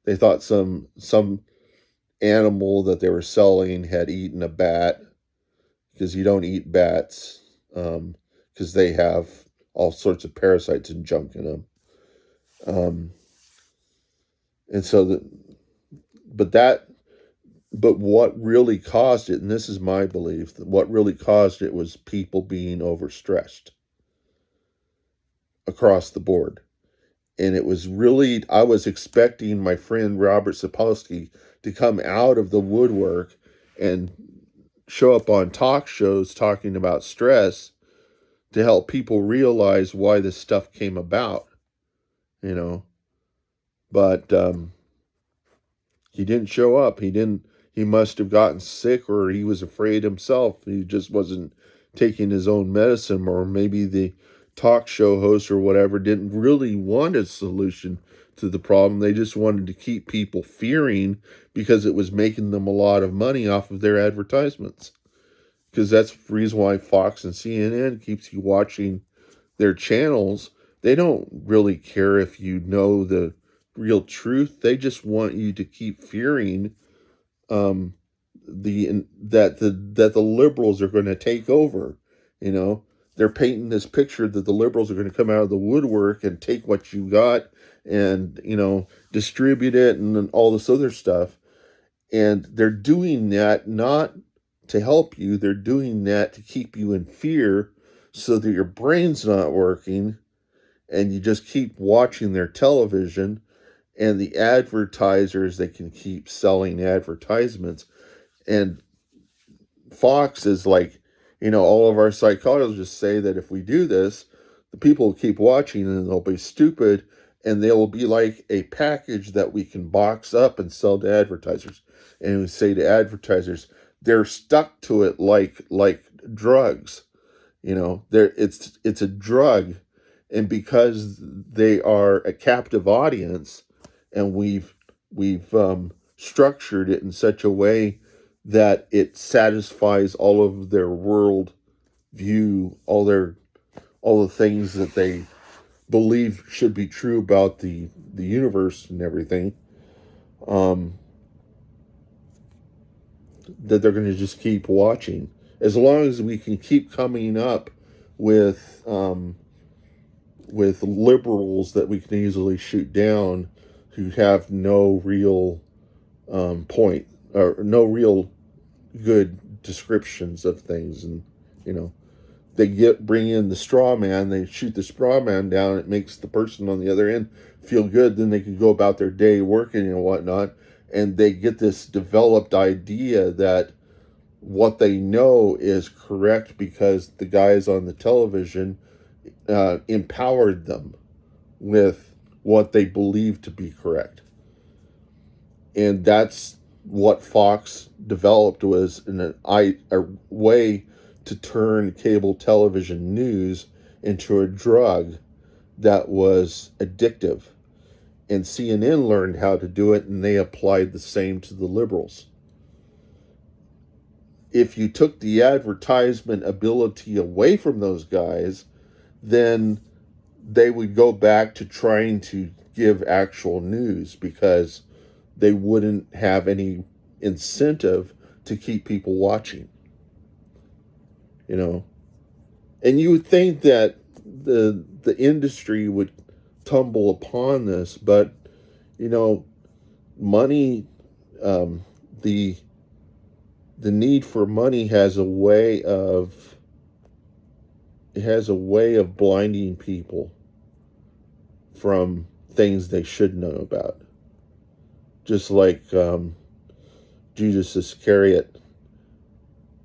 They thought some animal that they were selling had eaten a bat, because you don't eat bats, because they have all sorts of parasites and junk in them. Um, and so but that, but what really caused it, and this is my belief, that what really caused it was people being overstressed across the board. And it was really, I was expecting my friend Robert Sapolsky to come out of the woodwork and show up on talk shows talking about stress to help people realize why this stuff came about, you know. But he didn't show up. He must have gotten sick, or he was afraid himself. He just wasn't taking his own medicine, or maybe the talk show host or whatever didn't really want a solution to the problem. They just wanted to keep people fearing because it was making them a lot of money off of their advertisements. Because that's the reason why Fox and CNN keeps you watching their channels. They don't really care if you know the real truth. They just want you to keep fearing that the liberals are going to take over. You know, they're painting this picture that the liberals are going to come out of the woodwork and take what you got and, distribute it and all this other stuff. And they're doing that not to help you. They're doing that to keep you in fear so that your brain's not working and you just keep watching their television, and the advertisers, they can keep selling advertisements. And Fox is like, all of our psychologists say that if we do this, the people will keep watching and they'll be stupid, and they will be like a package that we can box up and sell to advertisers. And we say to advertisers, they're stuck to it like drugs. It's a drug, and because they are a captive audience, and we've structured it in such a way that it satisfies all of their world view, all the things that they believe should be true about the universe and everything, that they're going to just keep watching. As long as we can keep coming up with liberals that we can easily shoot down, who have no real point, or no real good descriptions of things, and they bring in the straw man, they shoot the straw man down, it makes the person on the other end feel good, then they can go about their day working and whatnot, and they get this developed idea that what they know is correct because the guys on the television empowered them with what they believe to be correct. And that's what Fox developed, was a way to turn cable television news into a drug that was addictive. And CNN learned how to do it, and they applied the same to the liberals. If you took the advertisement ability away from those guys, then they would go back to trying to give actual news, because they wouldn't have any incentive to keep people watching. And you would think that the industry would tumble upon this, but money, the need for money has a way of has a way of blinding people from things they should know about. Just like Judas Iscariot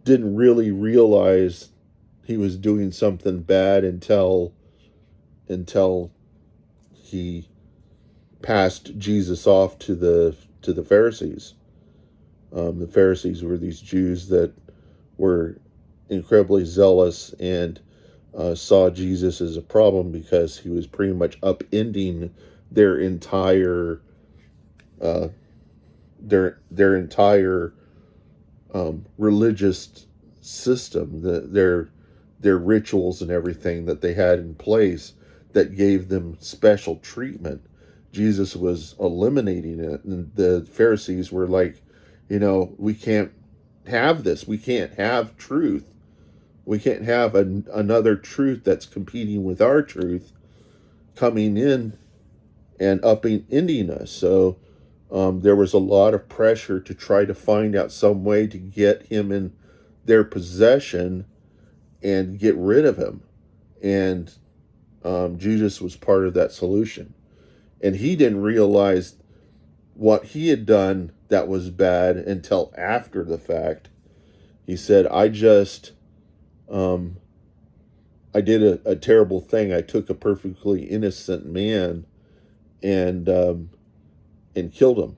didn't really realize he was doing something bad until he passed Jesus off to the Pharisees. The Pharisees were these Jews that were incredibly zealous and saw Jesus as a problem because he was pretty much upending their entire uh, their entire religious system, their rituals and everything that they had in place that gave them special treatment. Jesus was eliminating it, and the Pharisees were like, we can't have this. We can't have truth. We can't have another truth that's competing with our truth coming in and ending us. So there was a lot of pressure to try to find out some way to get him in their possession and get rid of him. And Judas was part of that solution. And he didn't realize what he had done that was bad until after the fact. He said, I did a terrible thing. I took a perfectly innocent man and killed him.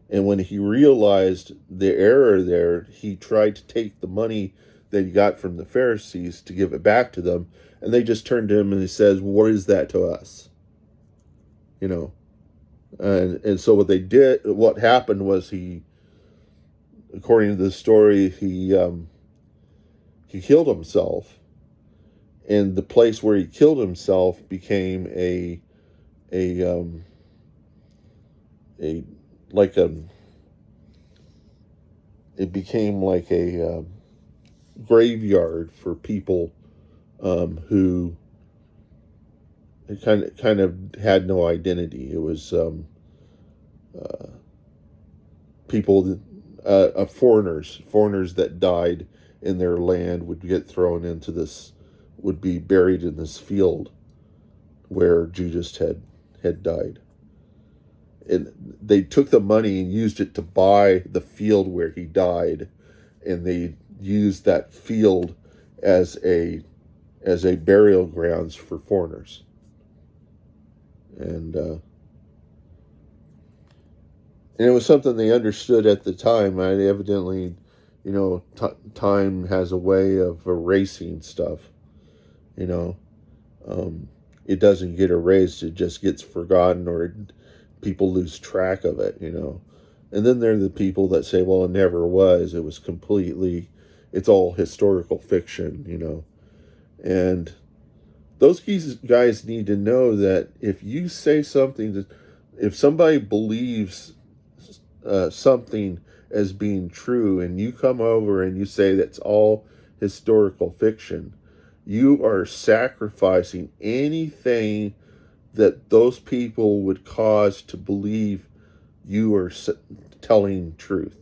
And when he realized the error there, he tried to take the money that he got from the Pharisees to give it back to them. And they just turned to him and he says, what is that to us? And so what happened was according to the story, he killed himself. And the place where he killed himself became it became like a graveyard for people who kind of had no identity. It was people, foreigners that died in their land would get thrown into would be buried in this field where Judas had died. And they took the money and used it to buy the field where he died, and they used that field as a burial grounds for foreigners. And it was something they understood at the time. Evidently, time has a way of erasing stuff. It doesn't get erased; it just gets forgotten, or people lose track of it. And then there are the people that say, "Well, it never was. It was it's all historical fiction." And those guys need to know that if you say something, if somebody believes something as being true, and you come over and you say that's all historical fiction, you are sacrificing anything that those people would cause to believe you are telling truth.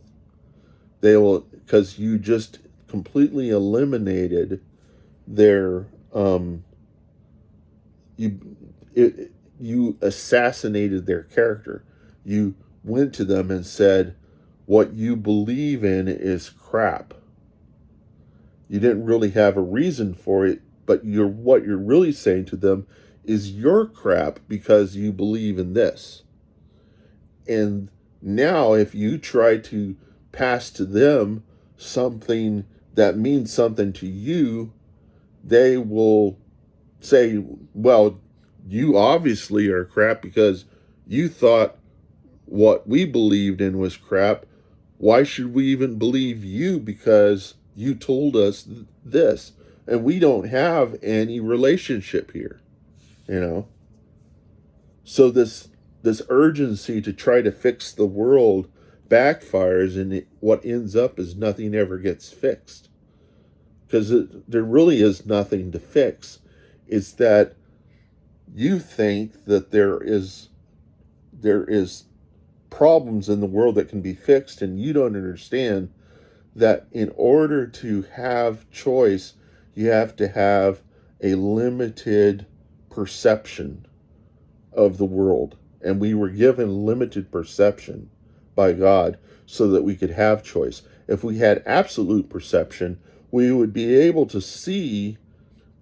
They will, because you just completely eliminated their you assassinated their character. You went to them and said, what you believe in is crap. You didn't really have a reason for it, but what you're really saying to them is your crap because you believe in this. And now if you try to pass to them something that means something to you, they will say, well, you obviously are crap because you thought what we believed in was crap. Why should we even believe you because you told us this? And we don't have any relationship here, So this urgency to try to fix the world backfires, and what ends up is nothing ever gets fixed. Because there really is nothing to fix. It's that you think that there is problems in the world that can be fixed, and you don't understand that in order to have choice, You have to have a limited perception of the world. And we were given limited perception by God so that we could have choice. If we had absolute perception, we would be able to see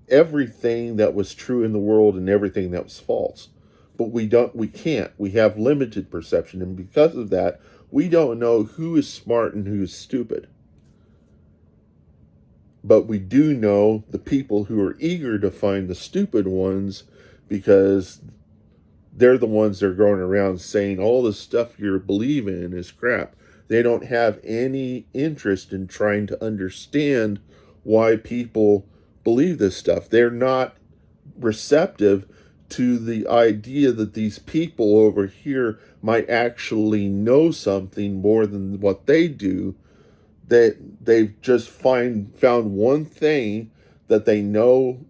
everything that was true in the world and everything that was false. But we can't. We have limited perception, and because of that, we don't know who is smart and who is stupid. But we do know the people who are eager to find the stupid ones, because they're the ones that are going around saying all the stuff you're believing is crap. They don't have any interest in trying to understand why people believe this stuff. They're not receptive to the idea that these people over here might actually know something more than what they do. That they've just found one thing that they know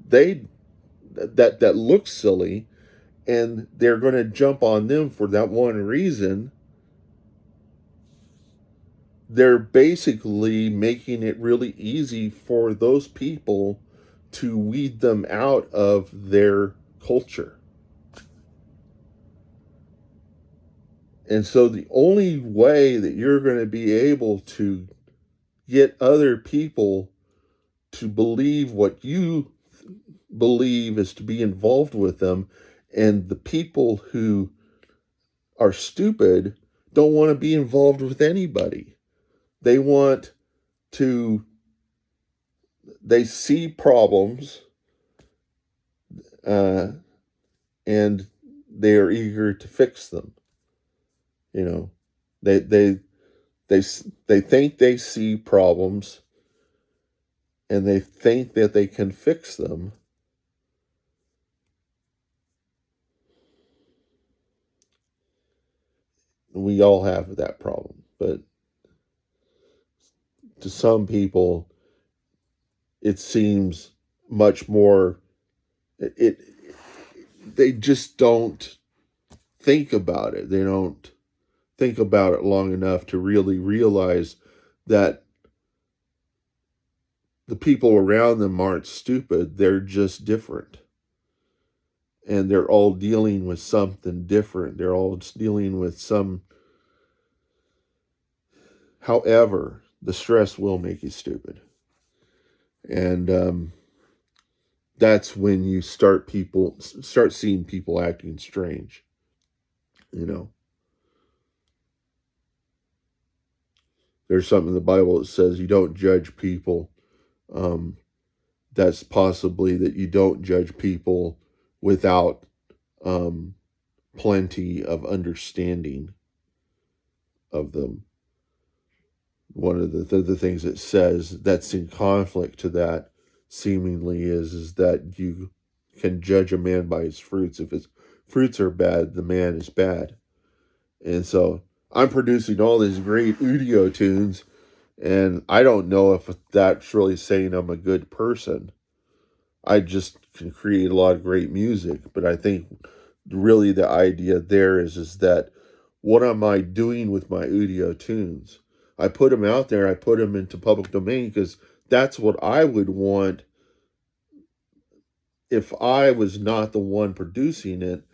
that looks silly, and they're going to jump on them for that one reason. They're basically making it really easy for those people to weed them out of their culture. And so the only way that you're going to be able to get other people to believe what you believe is to be involved with them, and the people who are stupid don't want to be involved with anybody. They want to, they see problems, and they are eager to fix them. You know, they they they think they see problems, and they think that they can fix them. We all have that problem, but to some people, it seems much more. It they just don't think about it. They don't think about it long enough to really realize that the people around them aren't stupid. They're just different. And they're all dealing with something different. They're all dealing with some. However, the stress will make you stupid. And that's when you start seeing people acting strange. You know, there's something in the Bible that says you don't judge people. Um, that's possibly that you don't judge people without plenty of understanding of them. One of the things it says that's in conflict to that seemingly is that you can judge a man by his fruits. If his fruits are bad, the man is bad. And so I'm producing all these great audio tunes, and I don't know if that's really saying I'm a good person. I just can create a lot of great music, but I think really the idea there is that what am I doing with my audio tunes? I put them out there, I put them into public domain because that's what I would want if I was not the one producing it.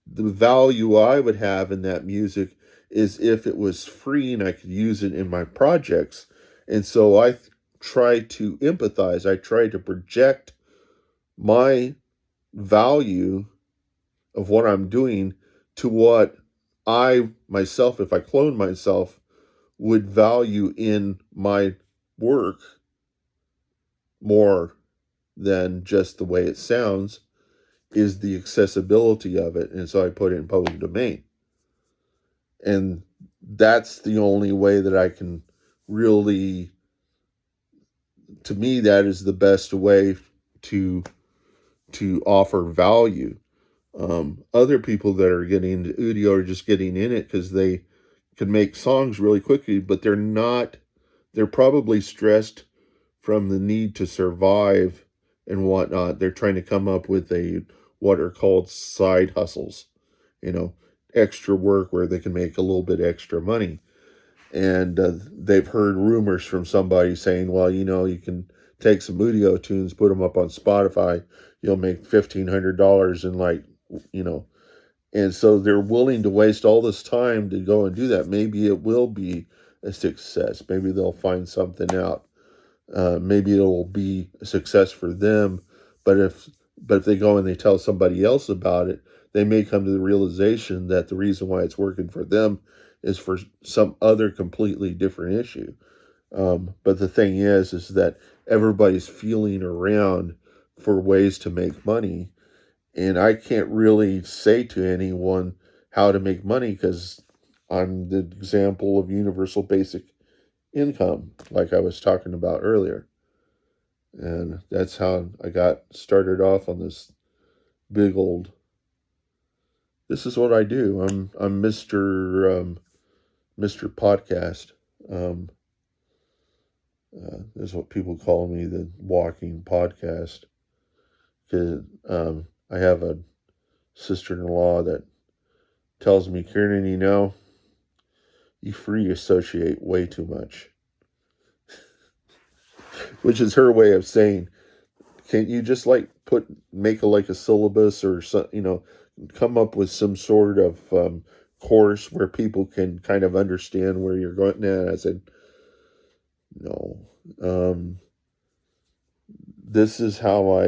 The value I would have in that music is if it was free and I could use it in my projects. And so I try to empathize, I try to project my value of what I'm doing to what I myself, if I clone myself, would value in my work more than just the way it sounds, is the accessibility of it. And so I put it in public domain. And that's the only way that I can really, to me, that is the best way to offer value. Other people that are getting into audio are just getting in it because they can make songs really quickly, but they're probably stressed from the need to survive and whatnot. They're trying to come up with what are called side hustles, extra work where they can make a little bit extra money. And they've heard rumors from somebody saying, well, you can take some audio tunes, put them up on Spotify, you'll make $1,500 in like, you know, and so they're willing to waste all this time to go and do that. Maybe it will be a success. Maybe they'll find something out. Maybe it'll be a success for them. But if they go and they tell somebody else about it, they may come to the realization that the reason why it's working for them is for some other completely different issue. But the thing is that everybody's feeling around for ways to make money. And I can't really say to anyone how to make money because I'm the example of universal basic income, like I was talking about earlier. And that's how I got started off on this big old. This is what I do. I'm Mr. Mr. Podcast. This is what people call me, the walking podcast. Because I have a sister-in-law that tells me, Kieran, you know, you free associate way too much. Which is her way of saying, can't you just like make a syllabus or some, you know, come up with some sort of course where people can kind of understand where you're going? And I said, no. This is how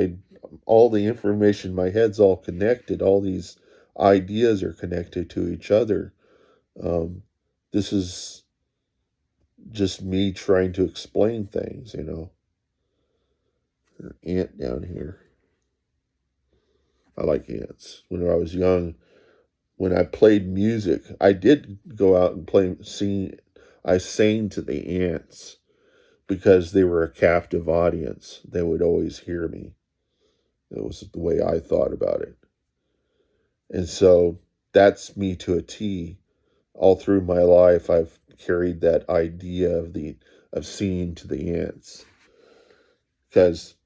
all the information, my head's all connected. All these ideas are connected to each other. This is just me trying to explain things, you know. An ant down here. I like ants. When I was young, when I played music, I did go out and sing. I sang to the ants because they were a captive audience. They would always hear me. It was the way I thought about it. And so that's me to a T. All through my life, I've carried that idea of singing to the ants. Because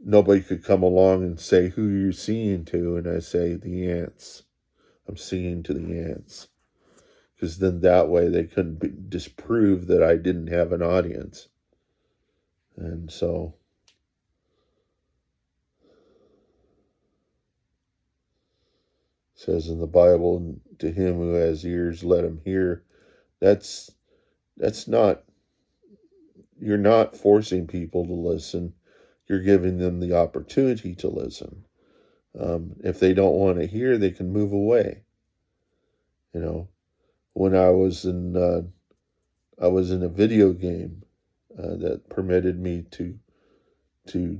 nobody could come along and say, who are you singing to? And I say, the ants. I'm singing to the ants. Because then that way they couldn't disprove that I didn't have an audience. And so it says in the Bible, to him who has ears, let him hear. That's not, you're not forcing people to listen. You're giving them the opportunity to listen. If they don't want to hear, they can move away. You know, when I was in a video game that permitted me to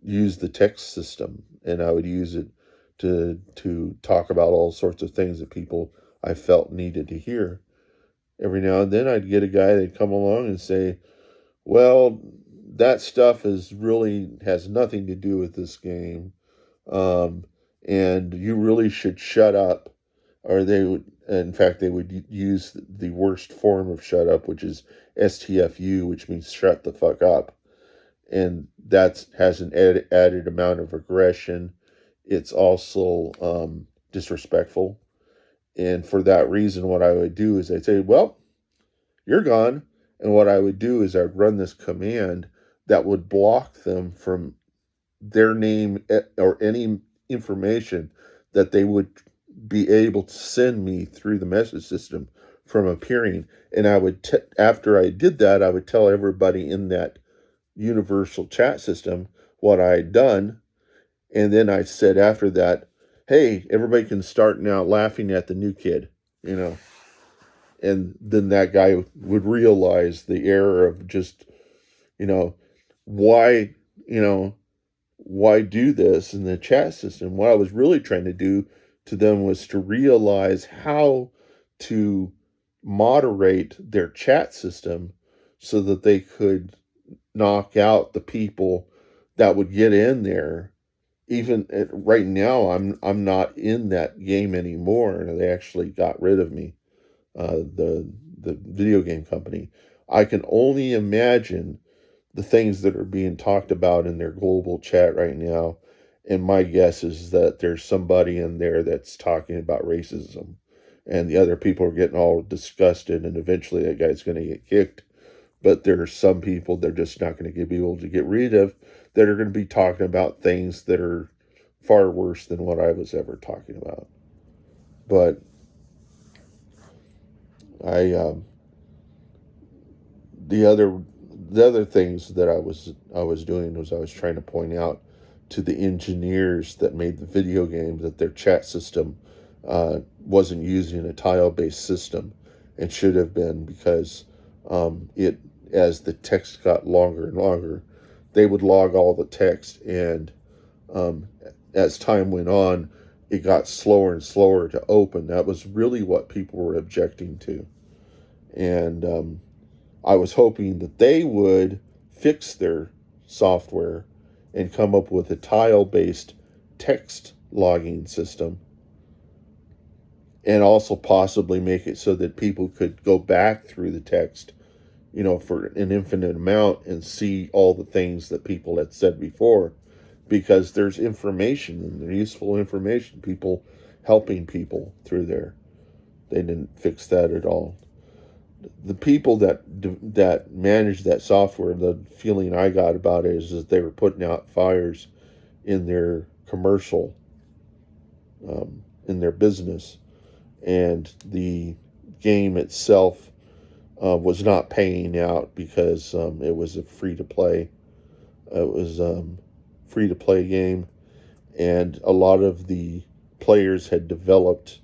use the text system, and I would use it to talk about all sorts of things that people I felt needed to hear. Every now and then I'd get a guy that'd come along and say, well, that stuff has nothing to do with this game. And you really should shut up. Or they would use the worst form of shut up, which is STFU, which means shut the fuck up. And that has an added amount of aggression. It's also disrespectful. And for that reason, what I would do is I'd say, well, you're gone. And what I would do is I'd run this command that would block them from their name or any information that they would be able to send me through the message system from appearing. And I would, after I did that, I would tell everybody in that universal chat system what I had done. And then I said after that, hey, everybody can start now laughing at the new kid, you know. And then that guy would realize the error of just, you know, why do this in the chat system? What I was really trying to do to them was to realize how to moderate their chat system so that they could knock out the people that would get in there. Even right now, I'm not in that game anymore. They actually got rid of me, the video game company. I can only imagine the things that are being talked about in their global chat right now. And my guess is that there's somebody in there that's talking about racism, and the other people are getting all disgusted, and eventually that guy's going to get kicked, But there are some people they're just not going to be able to get rid of that are going to be talking about things that are far worse than what I was ever talking about. But I the other things that I was doing was I was trying to point out to the engineers that made the video game that their chat system wasn't using a tile based system and should have been, because it as the text got longer and longer, they would log all the text, and as time went on, it got slower and slower to open. That was really what people were objecting to, and I was hoping that they would fix their software and come up with a tile-based text logging system, and also possibly make it so that people could go back through the text, for an infinite amount and see all the things that people had said before, because there's information and there's useful information, people helping people through there. They didn't fix that at all. The people that managed that software, the feeling I got about it is that they were putting out fires in their commercial, in their business, and the game itself was not paying out because it was a free to play. It was free to play game, and a lot of the players had developed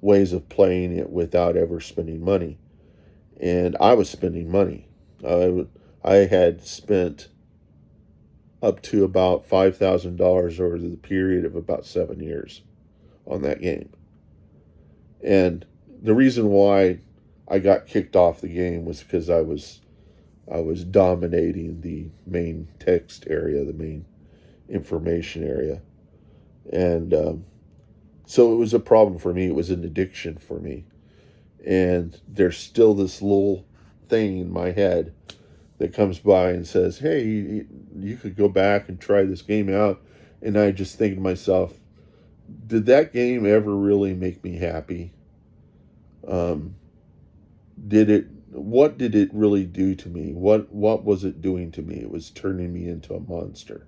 ways of playing it without ever spending money. And I was spending money. I had spent up to about $5,000 over the period of about 7 years on that game. And the reason why I got kicked off the game was because I was dominating the main text area, the main information area. And so it was a problem for me. It was an addiction for me. And there's still this little thing in my head that comes by and says, hey, you could go back and try this game out. And I just think to myself, did that game ever really make me happy? What did it really do to me? What was it doing to me? It was turning me into a monster,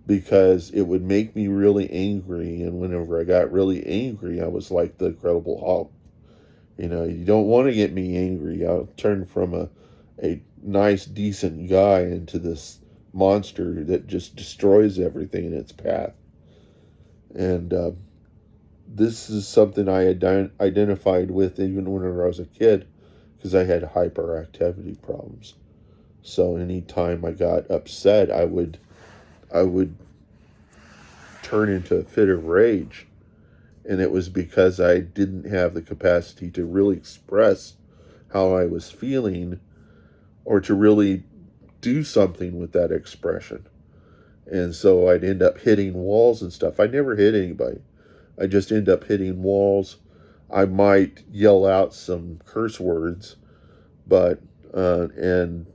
because it would make me really angry. And whenever I got really angry, I was like the Incredible Hulk. You don't want to get me angry. I'll turn from a nice, decent guy into this monster that just destroys everything in its path. And this is something I had identified with even when I was a kid, because I had hyperactivity problems. So anytime I got upset, I would turn into a fit of rage. And it was because I didn't have the capacity to really express how I was feeling, or to really do something with that expression. And so I'd end up hitting walls and stuff. I never hit anybody. I just end up hitting walls. I might yell out some curse words, but and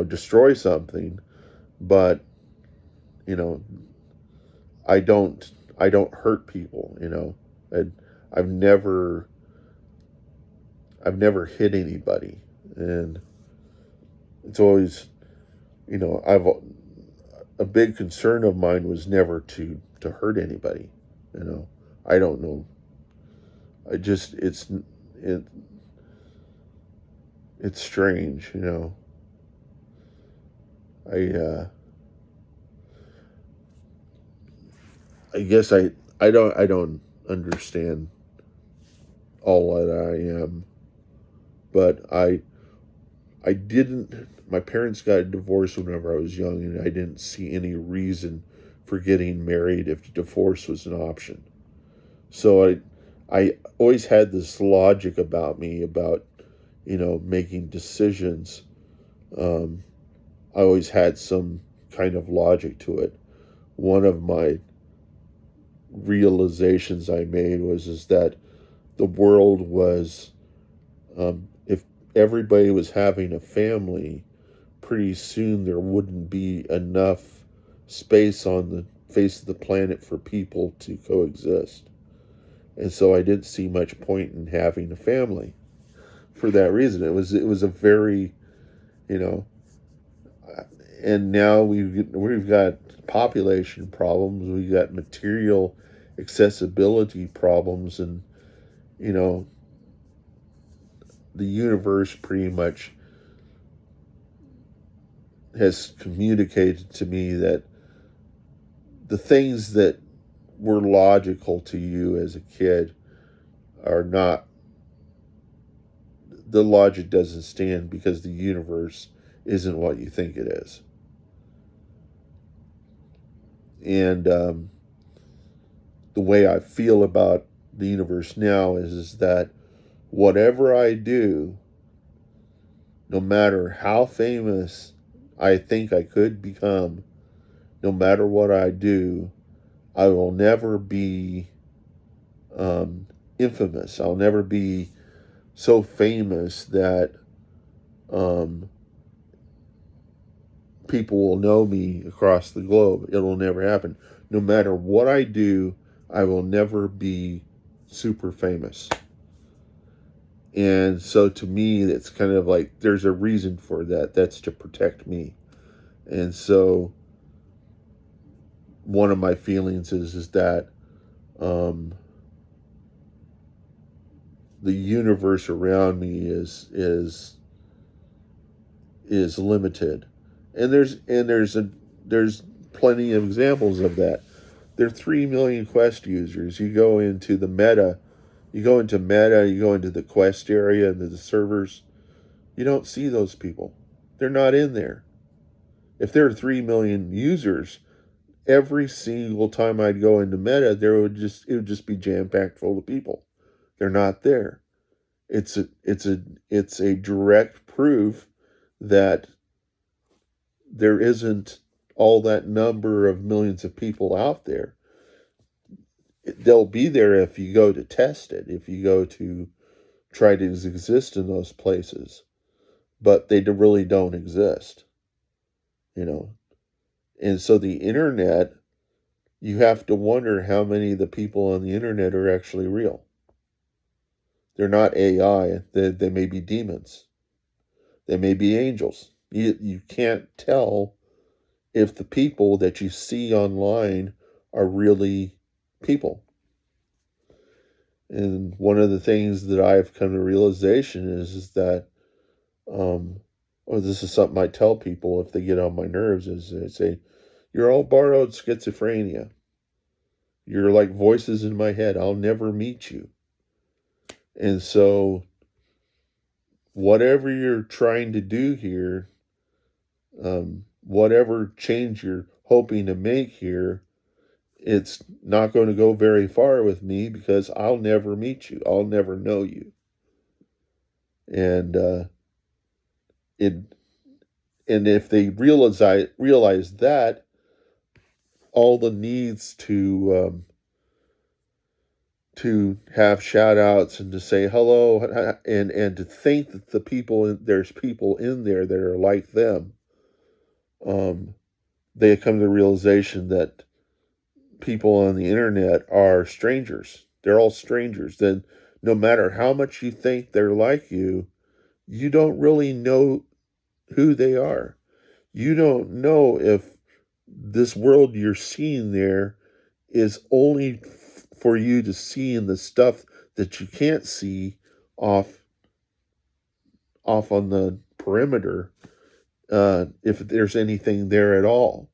destroy something, but I don't hurt people. I've never hit anybody, and it's always, I've a big concern of mine was never to hurt anybody. I don't know. It's strange. I guess I don't understand all that I am, but I didn't. My parents got a divorce whenever I was young, and I didn't see any reason for getting married if divorce was an option. So I always had this logic about me about making decisions. I always had some kind of logic to it. One of my realizations I made is that the world was, if everybody was having a family, pretty soon there wouldn't be enough space on the face of the planet for people to coexist. And so I didn't see much point in having a family. for that reason. It was a very, you know, and now we've got population problems, we've got material accessibility problems, and you know, the universe pretty much has communicated to me that the things that were logical to you as a kid are not, the logic doesn't stand because the universe isn't what you think it is. And the way I feel about the universe now is that whatever I do, no matter how famous I think I could become, no matter what I do, I will never be infamous. I'll never be so famous that um, people will know me across the globe. It'll never happen. No matter what I do, I will never be super famous. And so to me, it's kind of like there's a reason for that. That's to protect me. And so one of my feelings is that um, the universe around me is limited, and there's plenty of examples of that. There are 3 million Quest users. You go into the Meta, you go into Meta, you go into the Quest area and the servers. You don't see those people. They're not in there. If there are 3 million users, every single time I'd go into Meta, it would just be jam packed full of people. They're not there. It's a direct proof that there isn't all that number of millions of people out there. They'll be there if you go to test it, if you go to try to exist in those places, but they really don't exist, you know. And so the internet, you have to wonder how many of the people on the internet are actually real. They're not AI. They may be demons. They may be angels. You can't tell if the people that you see online are really people. And one of the things that I've come to realization is that, or this is something I tell people if they get on my nerves, is they say, "You're all borrowed schizophrenia. You're like voices in my head. I'll never meet you." And so, whatever you're trying to do here, whatever change you're hoping to make here, it's not going to go very far with me because I'll never meet you. I'll never know you. And it and if they realize that, all the needs to have shout outs and to say hello and to think that there's people in there that are like them, um, they come to the realization that people on the internet are strangers. They're all strangers. Then no matter how much you think they're like you don't really know who they are. You don't know if this world you're seeing there is only for you to see in the stuff that you can't see off on the perimeter, if there's anything there at all.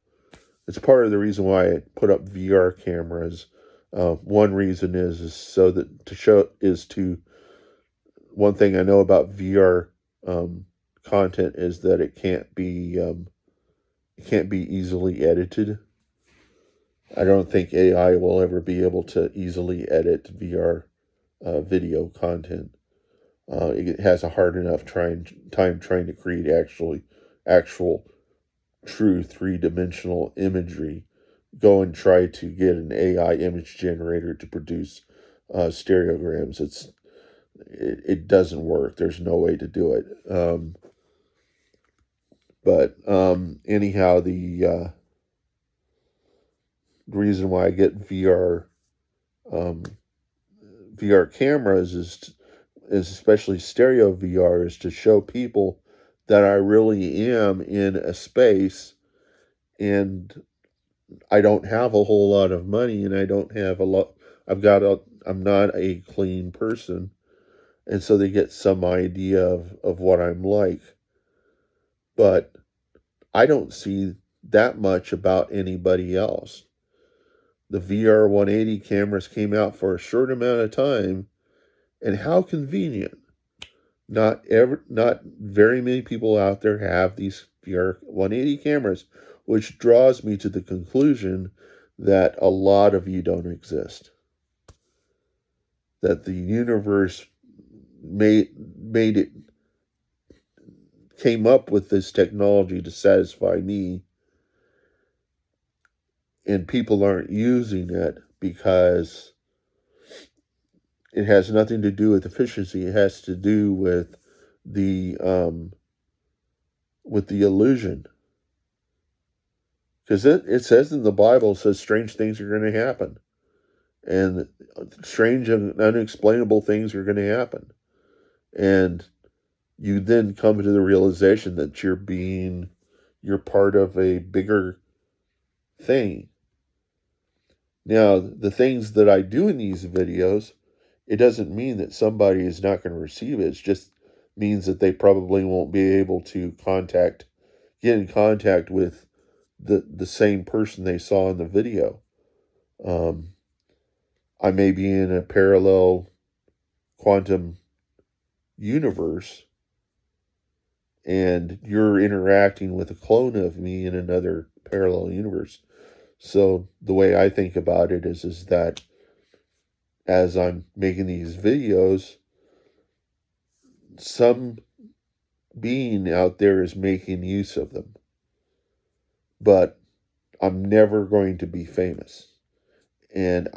It's part of the reason why I put up VR cameras. One reason is so that to show is to one thing I know about VR content is that it can't be easily edited. I don't think AI will ever be able to easily edit VR video content. It has a hard enough time trying to create actual true 3-dimensional imagery. Go and try to get an AI image generator to produce stereograms. It doesn't work. There's no way to do it. But anyhow, the reason why I get VR cameras is especially stereo VR, is to show people that I really am in a space, and I don't have a whole lot of money, and I don't have a lot. I'm not a clean person, and so they get some idea of what I'm like. But I don't see that much about anybody else. The VR 180 cameras came out for a short amount of time, and how convenient. Not very many people out there have these VR 180 cameras, which draws me to the conclusion that a lot of you don't exist. That the universe made it came up with this technology to satisfy me, and people aren't using it because it has nothing to do with efficiency. It has to do the illusion. Because it says in the Bible, it says strange things are going to happen. And strange and unexplainable things are going to happen. And you then come to the realization that you're part of a bigger thing. Now, the things that I do in these videos, it doesn't mean that somebody is not going to receive it. It just means that they probably won't be able to get in contact with the same person they saw in the video. I may be in a parallel quantum universe, and you're interacting with a clone of me in another parallel universe. So the way I think about it is that as I'm making these videos, some being out there is making use of them. But I'm never going to be famous. And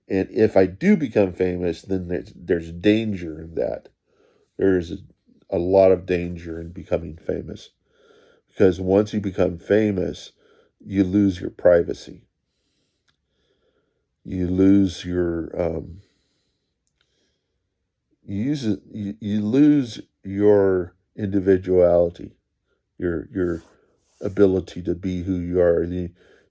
if I do become famous, then there's danger in that. There's a lot of danger in becoming famous. Because once you become famous, you lose your privacy. You lose your you lose your individuality, your ability to be who you are.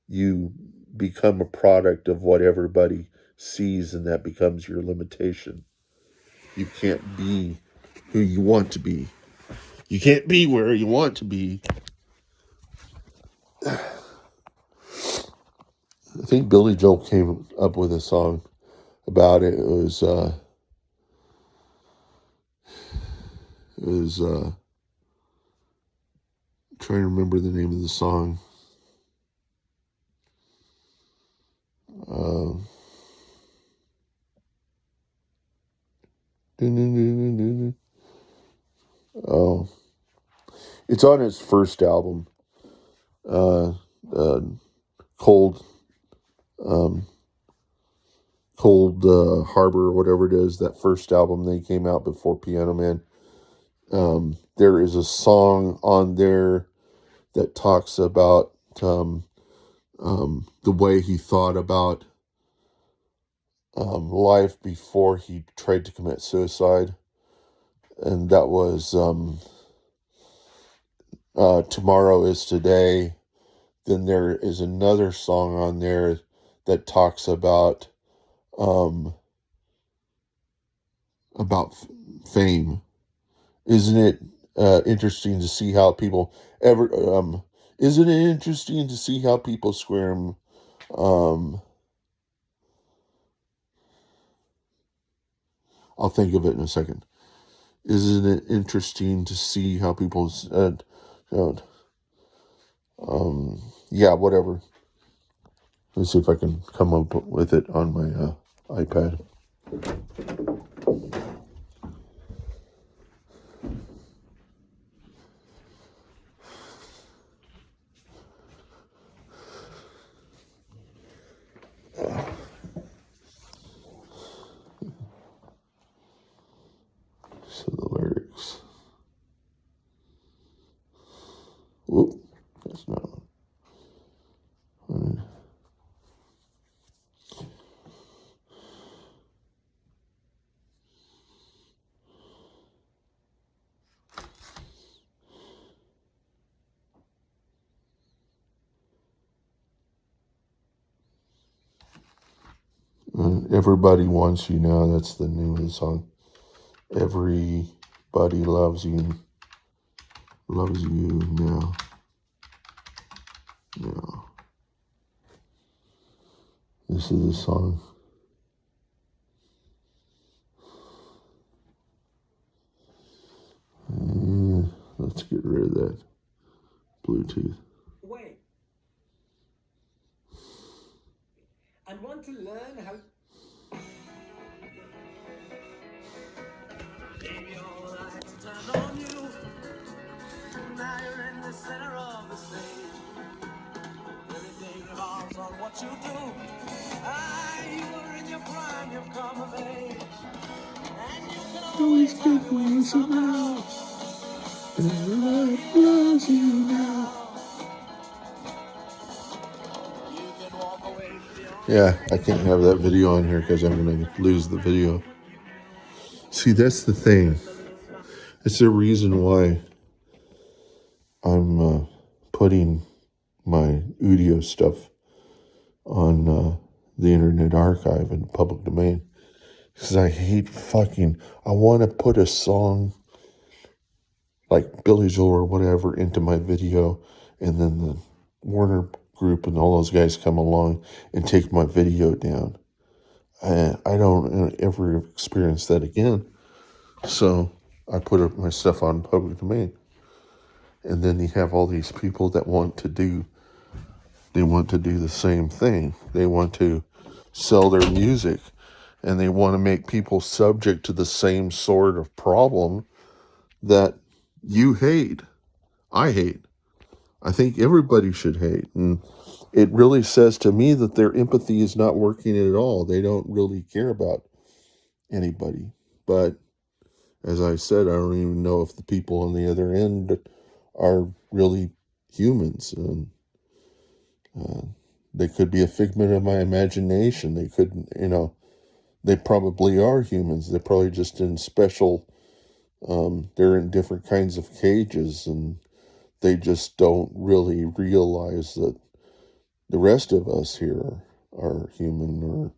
You become a product of what everybody sees, and that becomes your limitation. You can't be who you want to be. You can't be where you want to be. I think Billy Joel came up with a song about it. It was trying to remember the name of the song. Oh, it's on his first album, uh, Cold, Cold Harbor, or whatever it is. That first album they came out before Piano Man. There is a song on there that talks about the way he thought about life before he tried to commit suicide, and that was Tomorrow Is Today. Then there is another song on there that talks about fame. Isn't it interesting to see how people isn't it interesting to see how people squirm? I'll think of it in a second. Isn't it interesting to see how people yeah, whatever. Let's see if I can come up with it on my iPad. So the lyrics. Whoop, that's not one. Everybody Wants You Now. That's the name of the song. Everybody loves you now. Now. This is the song. Let's get rid of that Bluetooth. Wait. And want to learn how. Baby, all the lights turned on you. Now you're in the center of the stage. Everything revolves on what you do. You were in your prime, you've come of age. And you can always get away somehow. And everybody loves you now. You can walk away from the. Yeah, I can't have that video on here because I'm going to lose the video. See, that's the thing. It's the reason why I'm putting my Udio stuff on the Internet Archive in the public domain. Because I hate I want to put a song like Billy Joel or whatever into my video, and then the Warner Group and all those guys come along and take my video down. I don't ever experience that again. So I put my stuff on public domain. And then you have all these people that want to do the same thing. They want to sell their music, and they want to make people subject to the same sort of problem that you hate. I hate. I think everybody should hate. And it really says to me that their empathy is not working at all. They don't really care about anybody. But as I said, I don't even know if the people on the other end are really humans. And they could be a figment of my imagination. They could, they probably are humans. They're probably just in special, they're in different kinds of cages, and they just don't really realize that the rest of us here are human, or,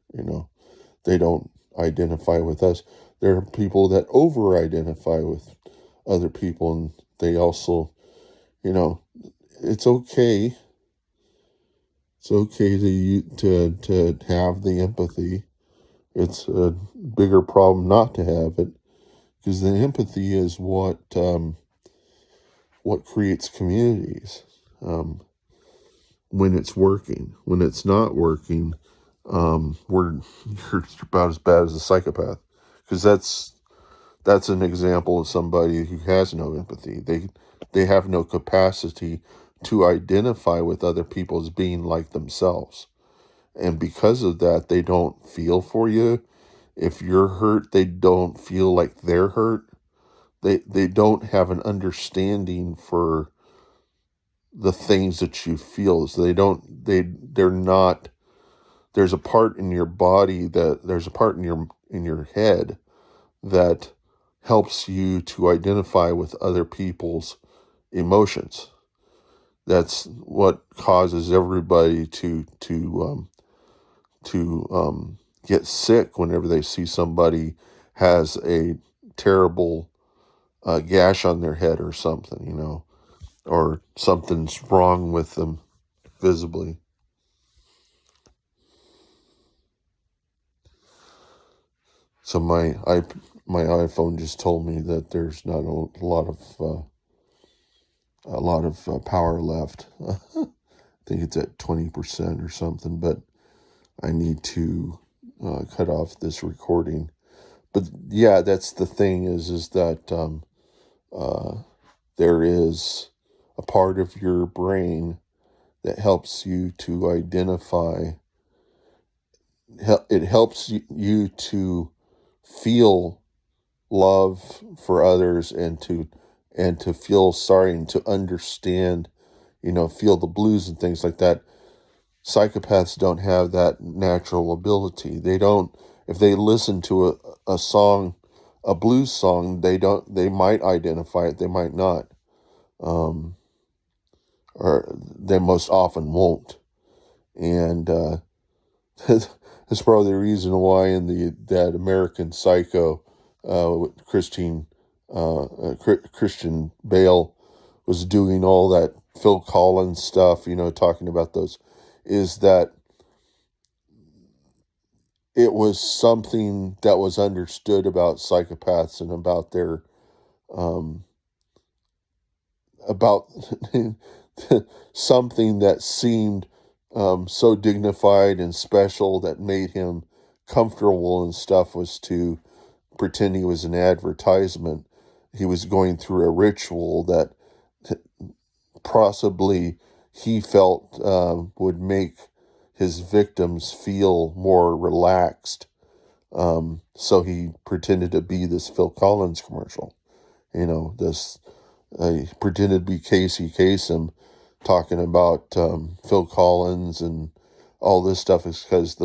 they don't identify with us. There are people that over-identify with other people, and they also, it's okay. It's okay to have the empathy. It's a bigger problem not to have it, because the empathy is what creates communities. When it's working, when it's not working, you're about as bad as a psychopath, because that's an example of somebody who has no empathy. They have no capacity to identify with other people as being like themselves. And because of that, they don't feel for you. If you're hurt, they don't feel like they're hurt. They don't have an understanding for the things that you feel. So they're not, there's a part in your body there's a part in your head that helps you to identify with other people's emotions. That's what causes everybody to get sick whenever they see somebody has a terrible gash on their head or something, or something's wrong with them visibly. So my iPhone just told me that there's not a lot of power left. I think it's at 20% or something, but I need to cut off this recording. But yeah, that's the thing is that there is a part of your brain that helps you to identify. It helps you to feel love for others, and to feel sorry, and to understand, feel the blues and things like that. Psychopaths don't have that natural ability. They don't. If they listen to a song, a blues song, they might identify it, they might not. Or they most often won't. And That's probably the reason why in that American Psycho, with Christian Bale was doing all that Phil Collins stuff, talking about those, is that it was something that was understood about psychopaths and about their um, about something that seemed so dignified and special that made him comfortable and stuff was to pretend he was an advertisement. He was going through a ritual that possibly he felt would make his victims feel more relaxed. So he pretended to be this Phil Collins commercial. This he pretended to be Casey Kasem talking about Phil Collins and all this stuff is because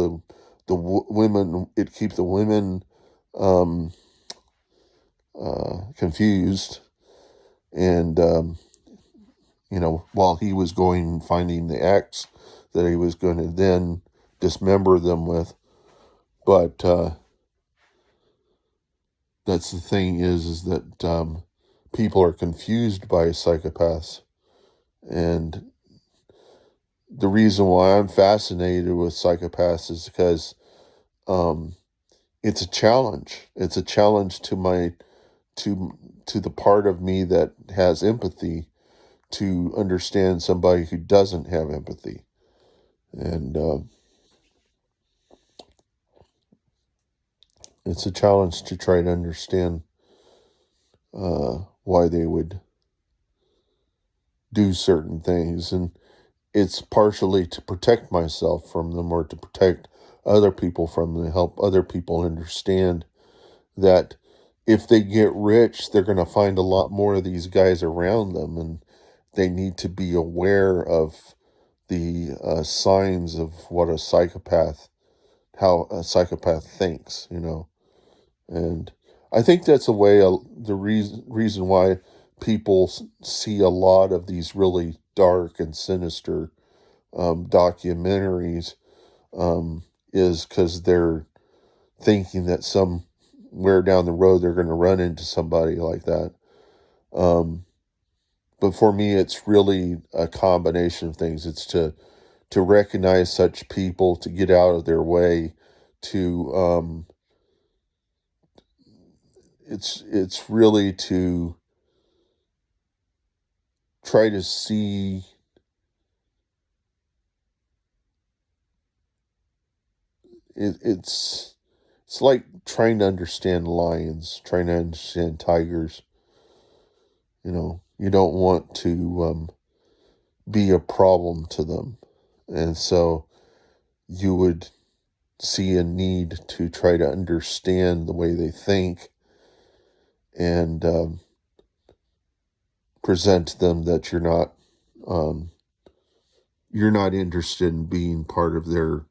women, it keep the women um, confused, and while he was going and finding the ex that he was going to then dismember them with. But that's the thing is that people are confused by psychopaths. And the reason why I'm fascinated with psychopaths is because it's a challenge. It's a challenge to the part of me that has empathy to understand somebody who doesn't have empathy. And it's a challenge to try to understand why they would do certain things. And it's partially to protect myself from them or to protect other people from them, to help other people understand that if they get rich, they're going to find a lot more of these guys around them, and they need to be aware of the signs of what how a psychopath thinks, And I think that's a way, the reason why people see a lot of these really dark and sinister documentaries is because they're thinking that somewhere down the road they're going to run into somebody like that. But for me, it's really a combination of things. It's to recognize such people, to get out of their way, to it's really to try to see it's like trying to understand lions, trying to understand tigers. You don't want to be a problem to them. And so you would see a need to try to understand the way they think and present to them that you're not interested in being part of their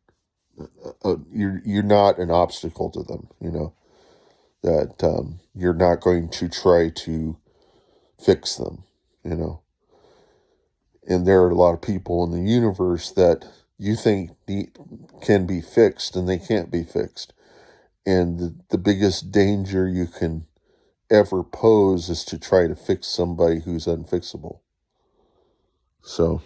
you're not an obstacle to them, that you're not going to try to fix them, and there are a lot of people in the universe that you think can be fixed, and they can't be fixed. And the biggest danger you can ever pose is to try to fix somebody who's unfixable. So